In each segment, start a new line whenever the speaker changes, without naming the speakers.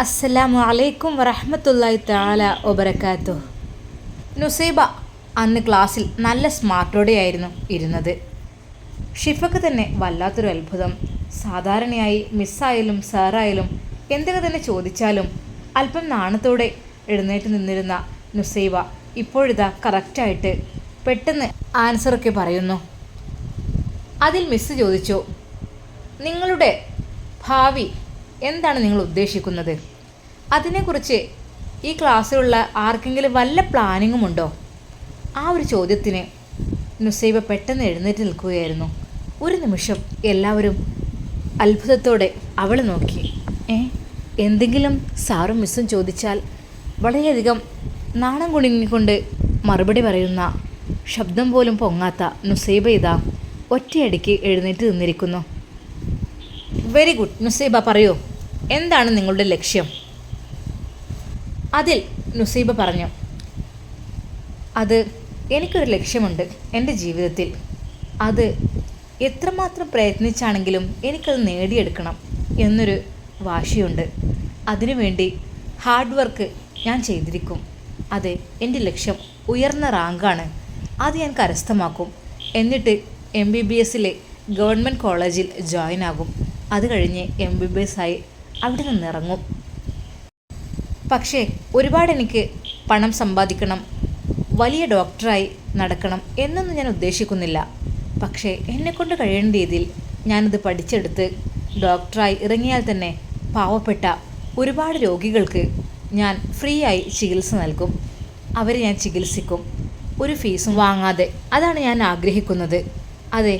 അസ്സലാമു അലൈക്കും വറഹ്മത്തുള്ളാഹി തആല വബറകാതുഹു. നുസൈബ അന്ന് ക്ലാസ്സിൽ നല്ല സ്മാർട്ടോടെയായിരുന്നു ഇരുന്നത്. ഷിഫക്ക് തന്നെ വല്ലാത്തൊരു അത്ഭുതം. സാധാരണയായി മിസ്സായാലും സാറായാലും എന്തൊക്കെ തന്നെ ചോദിച്ചാലും അല്പം നാണത്തോടെ എഴുന്നേറ്റ് നിന്നിരുന്ന നുസൈബ ഇപ്പോഴിതാ കറക്റ്റായിട്ട് പെട്ടെന്ന് ആൻസറൊക്കെ പറയുന്നു. അതിൽ മിസ്സ് ചോദിച്ചു, നിങ്ങളുടെ ഭാവി എന്താണ് നിങ്ങൾ ഉദ്ദേശിക്കുന്നത്? അതിനെക്കുറിച്ച് ഈ ക്ലാസ്സിലുള്ള ആർക്കെങ്കിലും വല്ല പ്ലാനിങ്ങും ഉണ്ടോ? ആ ഒരു ചോദ്യത്തിന് നുസൈബ പെട്ടെന്ന് എഴുന്നേറ്റ് നിൽക്കുകയായിരുന്നു. ഒരു നിമിഷം എല്ലാവരും അത്ഭുതത്തോടെ അവളെ നോക്കി. എന്തെങ്കിലും സാറും മിസ്സും ചോദിച്ചാൽ വളരെയധികം നാണം കുണുങ്ങിക്കൊണ്ട് മറുപടി പറയുന്ന, ശബ്ദം പോലും പൊങ്ങാത്ത നുസൈബ ഇതാ ഒറ്റയടിക്ക് എഴുന്നേറ്റ് നിന്നിരിക്കുന്നു. വെരി ഗുഡ് നുസൈബ, പറയൂ, എന്താണ് നിങ്ങളുടെ ലക്ഷ്യം? അതിൽ നുസൈബ പറഞ്ഞു, അത് എനിക്കൊരു ലക്ഷ്യമുണ്ട് എൻ്റെ ജീവിതത്തിൽ. അത് എത്രമാത്രം പ്രയത്നിച്ചാണെങ്കിലും എനിക്കത് നേടിയെടുക്കണം എന്നൊരു വാശിയുണ്ട്. അതിനുവേണ്ടി ഹാർഡ് വർക്ക് ഞാൻ ചെയ്തിരിക്കും. അതെ, എൻ്റെ ലക്ഷ്യം ഉയർന്ന റാങ്കാണ്. അത് ഞാൻ കരസ്ഥമാക്കും. എന്നിട്ട് MBBS ഗവൺമെൻറ് കോളേജിൽ ജോയിൻ ആകും. അത് കഴിഞ്ഞ് MBBS ആയി അവിടെ നിന്നിറങ്ങും. പക്ഷേ ഒരുപാട് എനിക്ക് പണം സമ്പാദിക്കണം, വലിയ ഡോക്ടറായി നടക്കണം എന്നൊന്നും ഞാൻ ഉദ്ദേശിക്കുന്നില്ല. പക്ഷേ എന്നെക്കൊണ്ട് കഴിയുന്ന രീതിയിൽ ഞാനത് പഠിച്ചെടുത്ത് ഡോക്ടറായി ഇറങ്ങിയാൽ തന്നെ പാവപ്പെട്ട ഒരുപാട് രോഗികൾക്ക് ഞാൻ ഫ്രീ ആയി ചികിത്സ നൽകും. അവരെ ഞാൻ ചികിത്സിക്കും, ഒരു ഫീസും വാങ്ങാതെ. അതാണ് ഞാൻ ആഗ്രഹിക്കുന്നത്. അതെ,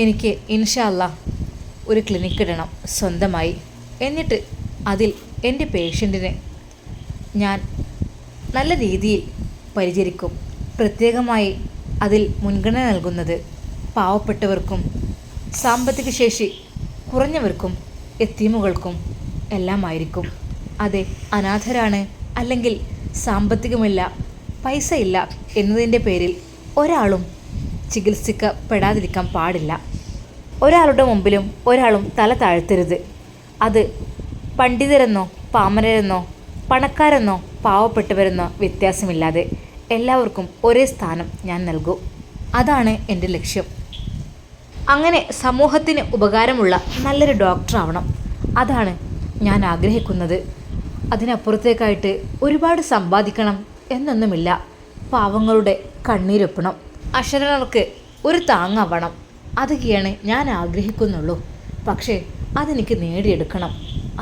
എനിക്ക് ഇൻഷാ അല്ലാഹ് ഒരു ക്ലിനിക്ക് ഇടണം സ്വന്തമായി. എന്നിട്ട് അതിൽ എൻ്റെ പേഷ്യൻറ്റിനെ ഞാൻ നല്ല രീതിയിൽ പരിചരിക്കും. പ്രത്യേകമായി അതിൽ മുൻഗണന നൽകുന്നത് പാവപ്പെട്ടവർക്കും സാമ്പത്തിക ശേഷി കുറഞ്ഞവർക്കും യത്തീമുകൾക്കും എല്ലാമായിരിക്കും. അതെ, അനാഥരാണ് അല്ലെങ്കിൽ സാമ്പത്തികമില്ല, പൈസ ഇല്ല എന്നതിൻ്റെ പേരിൽ ഒരാളും ചികിത്സിക്കപ്പെടാതിരിക്കാൻ പാടില്ല. ഒരാളുടെ മുമ്പിലും ഒരാളും തല താഴ്ത്തരുത്. അത് പണ്ഡിതരെന്നോ പാമരരെന്നോ പണക്കാരെന്നോ പാവപ്പെട്ടവരെന്നോ വ്യത്യാസമില്ലാതെ എല്ലാവർക്കും ഒരേ സ്ഥാനം ഞാൻ നൽകും. അതാണ് എൻ്റെ ലക്ഷ്യം. അങ്ങനെ സമൂഹത്തിന് ഉപകാരമുള്ള നല്ലൊരു ഡോക്ടറാവണം. അതാണ് ഞാൻ ആഗ്രഹിക്കുന്നത്. അതിനപ്പുറത്തേക്കായിട്ട് ഒരുപാട് സമ്പാദിക്കണം എന്നൊന്നുമില്ല. പാവങ്ങളുടെ കണ്ണീരൊപ്പണം, അക്ഷരർക്ക് ഒരു താങ്ങാവണം. അതൊക്കെയാണ് ഞാൻ ആഗ്രഹിക്കുന്നുള്ളൂ. പക്ഷേ അതെനിക്ക് നേടിയെടുക്കണം.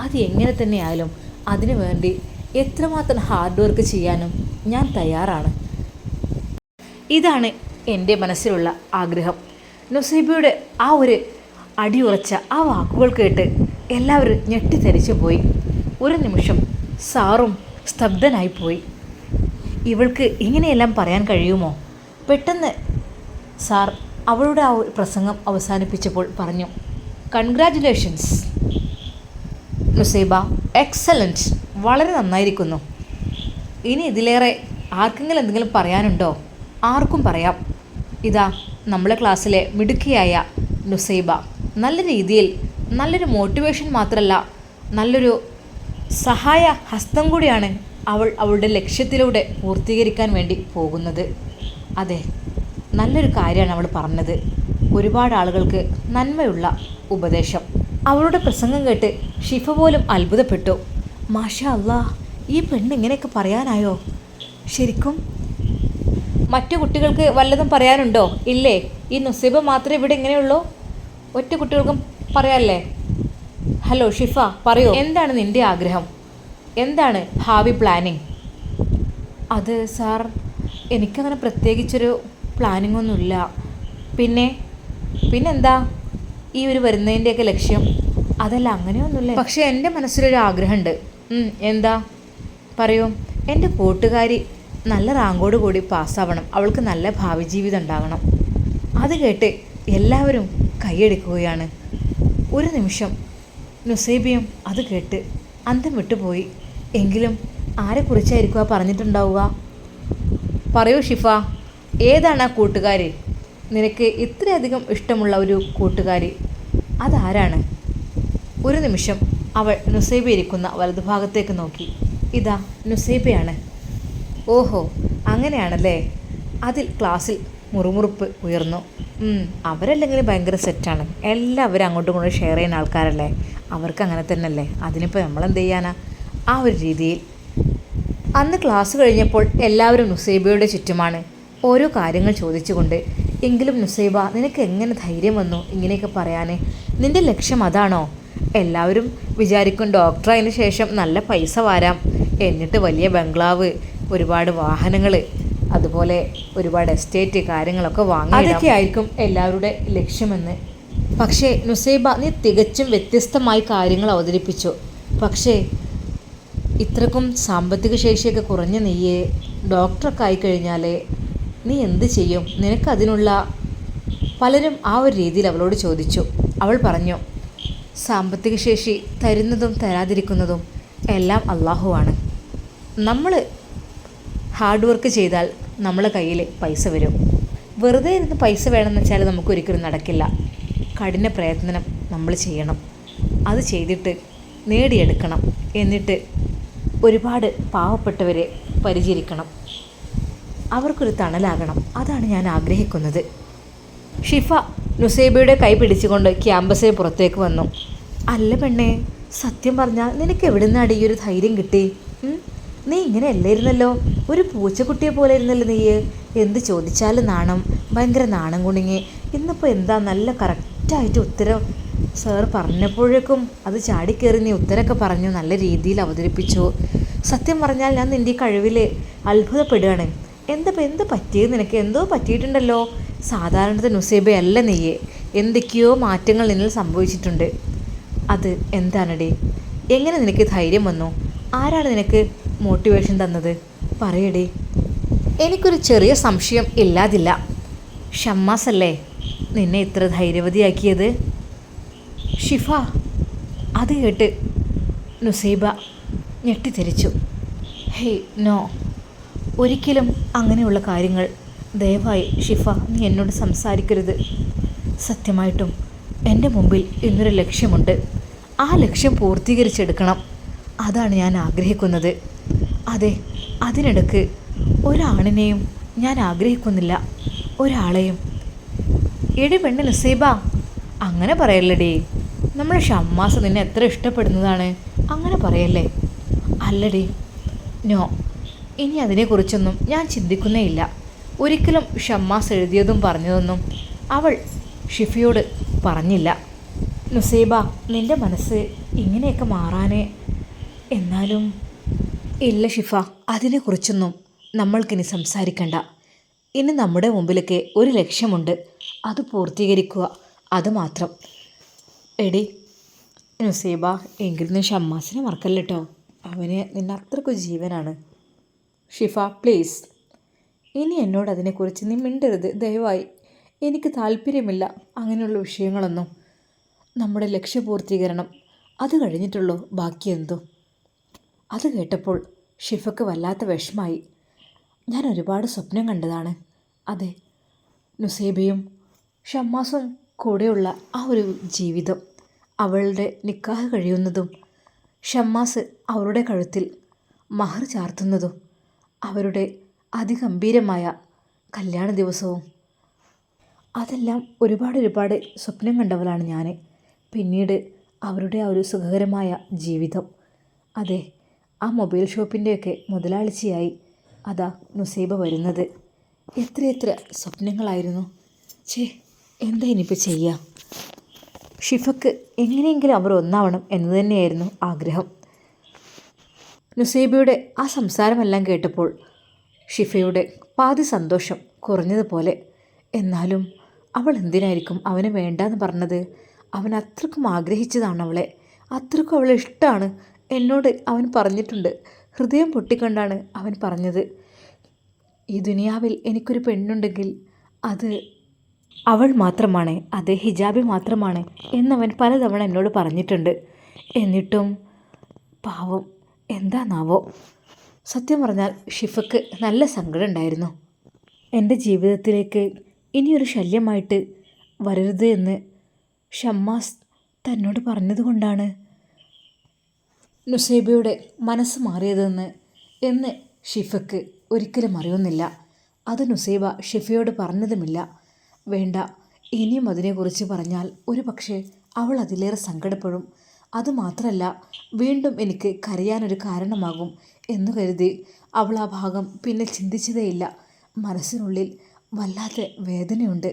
അത് എങ്ങനെ തന്നെയായാലും അതിനു വേണ്ടി എത്രമാത്രം ഹാർഡ് വർക്ക് ചെയ്യാനും ഞാൻ തയ്യാറാണ്. ഇതാണ് എൻ്റെ മനസ്സിലുള്ള ആഗ്രഹം. നുസൈബയുടെ ആ ഒരു അടിയുറച്ച ആ വാക്കുകൾ കേട്ട് എല്ലാവരും ഞെട്ടിത്തെറിച്ചു പോയി. ഒരു നിമിഷം സാറും സ്തബ്ധനായിപ്പോയി. ഇവൾക്ക് ഇങ്ങനെയെല്ലാം പറയാൻ കഴിയുമോ? പെട്ടെന്ന് സാർ അവളുടെ ആ ഒരു പ്രസംഗം അവസാനിപ്പിച്ചപ്പോൾ പറഞ്ഞു, കൺഗ്രാറ്റുലേഷൻസ് നുസൈബ, എക്സലൻറ്റ്, വളരെ നന്നായിരിക്കുന്നു. ഇനി ഇതിലേറെ ആർക്കെങ്കിലും എന്തെങ്കിലും പറയാനുണ്ടോ? ആർക്കും പറയാം. ഇതാ നമ്മളെ ക്ലാസ്സിലെ മിടുക്കിയായ നുസൈബ നല്ല രീതിയിൽ നല്ലൊരു മോട്ടിവേഷൻ മാത്രമല്ല, നല്ലൊരു സഹായ ഹസ്തം കൂടിയാണ് അവൾ അവളുടെ ലക്ഷ്യത്തിലൂടെ പൂർത്തീകരിക്കാൻ വേണ്ടി പോകുന്നത്. അതെ, നല്ലൊരു കാര്യമാണ് അവൾ പറഞ്ഞത്. ഒരുപാട് ആളുകൾക്ക് നന്മയുള്ള ഉപദേശം. അവളുടെ പ്രസംഗം കേട്ട് ഷിഫ പോലും അത്ഭുതപ്പെട്ടു. മാഷാ അല്ലാ, ഈ പെണ്ണ് ഇങ്ങനെയൊക്കെ പറയാനായോ? ശരിക്കും മറ്റു കുട്ടികൾക്ക് വല്ലതും പറയാനുണ്ടോ? ഇല്ലേ, ഈ നുസൈബ മാത്രമേ ഇവിടെ ഇങ്ങനെയുള്ളൂ? ഒറ്റ കുട്ടികൾക്കും പറയാല്ലേ? ഹലോ ഷിഫ, പറയൂ, എന്താണ് നിൻ്റെ ആഗ്രഹം? എന്താണ് ഭാവി പ്ലാനിങ്? അത് സാർ, എനിക്കങ്ങനെ പ്രത്യേകിച്ചൊരു പ്ലാനിങ് ഒന്നുമില്ല. പിന്നെന്താ ഈ ഒരു വരുന്നതിൻ്റെയൊക്കെ ലക്ഷ്യം? അതല്ല, അങ്ങനെയൊന്നുമില്ല. പക്ഷേ എൻ്റെ മനസ്സിലൊരു ആഗ്രഹമുണ്ട്. എന്താ പറയൂ. എൻ്റെ കൂട്ടുകാരി നല്ല റാങ്കോട് കൂടി പാസ്സാവണം. അവൾക്ക് നല്ല ഭാവി ജീവിതം ഉണ്ടാകണം. അത് കേട്ട് എല്ലാവരും കൈയടിക്കുകയാണ്. ഒരു നിമിഷം നുസൈബയും അത് കേട്ട് അന്തം വിട്ടുപോയി. എങ്കിലും ആരെക്കുറിച്ചായിരിക്കും ആ പറഞ്ഞിട്ടുണ്ടാവുക? പറയൂ ഷിഫ, ഏതാണ് ആ കൂട്ടുകാരി? നിനക്ക് ഇത്രയധികം ഇഷ്ടമുള്ള ഒരു കൂട്ടുകാരി അതാരാണ്? ഒരു നിമിഷം അവൾ നുസൈബ ഇരിക്കുന്ന വലതുഭാഗത്തേക്ക് നോക്കി. ഇതാ നുസൈബയാണ്. ഓഹോ, അങ്ങനെയാണല്ലേ. അതിൽ ക്ലാസ്സിൽ മുറുമുറുപ്പ് ഉയർന്നു. അവരല്ലെങ്കിൽ ഭയങ്കര സെറ്റാണ്. എല്ലാവരും അങ്ങോട്ടും ഇങ്ങോട്ടും ഷെയർ ചെയ്യുന്ന ആൾക്കാരല്ലേ, അവർക്ക് അങ്ങനെ തന്നെയല്ലേ. അതിനിപ്പോൾ നമ്മളെന്ത് ചെയ്യാനാ. ആ ഒരു രീതിയിൽ അന്ന് ക്ലാസ് കഴിഞ്ഞപ്പോൾ എല്ലാവരും നുസൈബയുടെ ചുറ്റുമാണ് ഓരോ കാര്യങ്ങൾ ചോദിച്ചുകൊണ്ട്. എങ്കിലും നുസൈബ, നിനക്ക് എങ്ങനെ ധൈര്യം വന്നു ഇങ്ങനെയൊക്കെ പറയാൻ? നിൻ്റെ ലക്ഷ്യം അതാണോ? എല്ലാവരും വിചാരിക്കും ഡോക്ടറായതിനു ശേഷം നല്ല പൈസ വാരാം, എന്നിട്ട് വലിയ ബംഗ്ലാവ്, ഒരുപാട് വാഹനങ്ങൾ, അതുപോലെ ഒരുപാട് എസ്റ്റേറ്റ് കാര്യങ്ങളൊക്കെ വാങ്ങി, അതൊക്കെ ആയിരിക്കും എല്ലാവരുടെ ലക്ഷ്യമെന്ന്. പക്ഷേ നുസൈബ, നീ തികച്ചും വ്യത്യസ്തമായി കാര്യങ്ങൾ അവതരിപ്പിച്ചു. പക്ഷേ ഇത്രക്കും സാമ്പത്തിക ശേഷിയൊക്കെ കുറഞ്ഞ നീയെ ഡോക്ടറൊക്കെ ആയിക്കഴിഞ്ഞാൽ നീ എന്ത് ചെയ്യും? നിനക്കതിനുള്ള പലരും ആ ഒരു രീതിയിൽ അവളോട് ചോദിച്ചു. അവൾ പറഞ്ഞു, സാമ്പത്തിക ശേഷി തരുന്നതും തരാതിരിക്കുന്നതും എല്ലാം അള്ളാഹുവാണ്. നമ്മൾ ഹാർഡ് വർക്ക് ചെയ്താൽ നമ്മളെ കയ്യിൽ പൈസ വരും. വെറുതെ ഇരുന്ന് പൈസ വേണമെന്ന് വെച്ചാൽ നമുക്കൊരിക്കലും നടക്കില്ല. കഠിന പ്രയത്നം നമ്മൾ ചെയ്യണം, അത് ചെയ്തിട്ട് നേടിയെടുക്കണം. എന്നിട്ട് ഒരുപാട് പാവപ്പെട്ടവരെ പരിചരിക്കണം, അവർക്കൊരു തണലാകണം. അതാണ് ഞാൻ ആഗ്രഹിക്കുന്നത്. ഷിഫ നുസൈബയുടെ കൈ പിടിച്ചുകൊണ്ട് ക്യാമ്പസിന് പുറത്തേക്ക് വന്നു. അല്ല പെണ്ണേ, സത്യം പറഞ്ഞാൽ നിനക്ക് എവിടെ നിന്നാണ് ഈ ഒരു ധൈര്യം കിട്ടി? നീ ഇങ്ങനെ അല്ലായിരുന്നല്ലോ, ഒരു പൂച്ചക്കുട്ടിയെ പോലെ ഇരുന്നല്ലോ നീ. എന്ത് ചോദിച്ചാലും നാണം, ഭയങ്കര നാണം കുണുങ്ങി. ഇന്നിപ്പോൾ എന്താ നല്ല കറക്റ്റായിട്ട് ഉത്തരം സാർ പറഞ്ഞപ്പോഴേക്കും അത് ചാടിക്കയറി നീ ഉത്തരമൊക്കെ പറഞ്ഞു, നല്ല രീതിയിൽ അവതരിപ്പിച്ചു. സത്യം പറഞ്ഞാൽ ഞാൻ നിൻ്റെ കഴിവിൽ അത്ഭുതപ്പെടുകയാണ്. എന്ത് പറ്റിയത് നിനക്ക്? എന്തോ പറ്റിയിട്ടുണ്ടല്ലോ. സാധാരണത്തെ നുസൈബയല്ല നീയെ, എന്തൊക്കെയോ മാറ്റങ്ങൾ നിന്നിൽ സംഭവിച്ചിട്ടുണ്ട്. അത് എന്താണടേ? എങ്ങനെ നിനക്ക് ധൈര്യം വന്നു? ആരാണ് നിനക്ക് മോട്ടിവേഷൻ തന്നത്? പറയടേ. എനിക്കൊരു ചെറിയ സംശയം ഇല്ലാതില്ല. ഷമ്മാസ് അല്ലേ നിന്നെ ഇത്ര ധൈര്യവതിയാക്കിയത്? ഷിഫ. അത് കേട്ട് നുസൈബ ഞെട്ടിത്തെറിച്ചു. ഹേയ് നോ, ഒരിക്കലും അങ്ങനെയുള്ള കാര്യങ്ങൾ ദയവായി ഷിഫ നീ എന്നോട് സംസാരിക്കരുത്. സത്യമായിട്ടും എൻ്റെ മുമ്പിൽ ഇന്നൊരു ലക്ഷ്യമുണ്ട്. ആ ലക്ഷ്യം പൂർത്തീകരിച്ചെടുക്കണം, അതാണ് ഞാൻ ആഗ്രഹിക്കുന്നത്. അതെ, അതിനിടക്ക് ഒരാണിനെയും ഞാൻ ആഗ്രഹിക്കുന്നില്ല, ഒരാളെയും. എടി പെണ്ണ് നുസൈബ, അങ്ങനെ പറയല്ലടി. നമ്മുടെ ഷമ്മാസ് നിന്നെ എത്ര ഇഷ്ടപ്പെടുന്നതാണ്, അങ്ങനെ പറയല്ലേ. അല്ലടി, നോ, ഇനി അതിനെക്കുറിച്ചൊന്നും ഞാൻ ചിന്തിക്കുന്നേ ഇല്ല. ഒരിക്കലും ഷമ്മാസ് എഴുതിയതും പറഞ്ഞതൊന്നും അവൾ ഷിഫയോട് പറഞ്ഞില്ല. നുസൈബ, നിൻ്റെ മനസ്സ് ഇങ്ങനെയൊക്കെ മാറാനേ. എന്നാലും ഇല്ല ഷിഫ, അതിനെക്കുറിച്ചൊന്നും നമ്മൾക്കിനി സംസാരിക്കണ്ട. ഇനി നമ്മുടെ മുമ്പിലൊക്കെ ഒരു ലക്ഷ്യമുണ്ട്, അത് പൂർത്തീകരിക്കുക, അതുമാത്രം. എടി നുസൈബ, എങ്കിലും നീ ഷമ്മാസിനെ മറക്കല്ല കേട്ടോ. അവന് നിന്നെ അത്രയ്ക്ക് ജീവനാണ്. ഷിഫ പ്ലീസ്, ഇനി എന്നോട് അതിനെക്കുറിച്ച് നീ മിണ്ടരുത് ദയവായി. എനിക്ക് താല്പര്യമില്ല അങ്ങനെയുള്ള വിഷയങ്ങളൊന്നും. നമ്മുടെ ലക്ഷ്യപൂർത്തീകരണം, അത് കഴിഞ്ഞിട്ടുള്ളൂ ബാക്കി എന്തോ. അത് കേട്ടപ്പോൾ ഷിഫക്ക് വല്ലാത്ത വിഷമായി. ഞാൻ ഒരുപാട് സ്വപ്നം കണ്ടതാണ്. അതെ, നുസൈബയും ഷമ്മാസും കൂടെയുള്ള ആ ഒരു ജീവിതം, അവളുടെ നിക്കാഹ് കഴിയുന്നതും ഷമ്മാസ് അവളുടെ കഴുത്തിൽ മഹർ ചാർത്തുന്നതും അവരുടെ അതിഗംഭീരമായ കല്യാണ ദിവസവും, അതെല്ലാം ഒരുപാട് സ്വപ്നം കണ്ടവളാണ് ഞാൻ. പിന്നീട് അവരുടെ ആ ഒരു സുഖകരമായ ജീവിതം, അതെ, ആ മൊബൈൽ ഷോപ്പിൻ്റെയൊക്കെ മുതലാളിച്ചയായി അതാ നുസൈബ വരുന്നത്. എത്രയെത്ര സ്വപ്നങ്ങളായിരുന്നു. എന്താ ഇനിയിപ്പോൾ ചെയ്യുക? ഷിഫക്ക് എങ്ങനെയെങ്കിലും അവർ ഒന്നാവണം എന്ന് തന്നെയായിരുന്നു ആഗ്രഹം. നുസൈബയുടെ ആ സംസാരമെല്ലാം കേട്ടപ്പോൾ ഷിഫയുടെ പാതി സന്തോഷം കുറഞ്ഞതുപോലെ. എന്നാലും അവൾ എന്തിനായിരിക്കും അവന് വേണ്ടാന്ന് പറഞ്ഞത്? അവൻ അത്രക്കും ആഗ്രഹിച്ചതാണ് അവളെ, അത്രക്കും അവളെ ഇഷ്ടമാണ്. എന്നോട് അവൻ പറഞ്ഞിട്ടുണ്ട്, ഹൃദയം പൊട്ടിക്കൊണ്ടാണ് അവൻ പറഞ്ഞത്, ഈ ദുനിയാവിൽ എനിക്കൊരു പെണ്ണുണ്ടെങ്കിൽ അത് അവൾ മാത്രമാണ്, അത് ഹിജാബി മാത്രമാണ് എന്നവൻ പലതവണ എന്നോട് പറഞ്ഞിട്ടുണ്ട്. എന്നിട്ടും പാവം എന്താന്നാവോ. സത്യം പറഞ്ഞാൽ ഷിഫക്ക് നല്ല സങ്കടം ഉണ്ടായിരുന്നു. എൻ്റെ ജീവിതത്തിലേക്ക് ഇനിയൊരു ശല്യമായിട്ട് വരരുത് എന്ന് ഷമ്മാസ് തന്നോട് പറഞ്ഞതുകൊണ്ടാണ് നുസൈബയുടെ മനസ്സ് മാറിയതെന്ന് എന്ന് ഷിഫയ്ക്ക് ഒരിക്കലും അറിയുന്നില്ല. അത് നുസൈബ ഷിഫയോട് പറഞ്ഞതുമില്ല. വേണ്ട, ഇനിയും അതിനെക്കുറിച്ച് പറഞ്ഞാൽ ഒരു പക്ഷേ അവൾ അതിലേറെ സങ്കടപ്പെടും. അതുമാത്രമല്ല, വീണ്ടും എനിക്ക് കരയാനൊരു കാരണമാകും എന്ന് കരുതി അവൾ ആ ഭാഗം പിന്നെ ചിന്തിച്ചതേയില്ല. മനസ്സിനുള്ളിൽ വല്ലാതെ വേദനയുണ്ട്,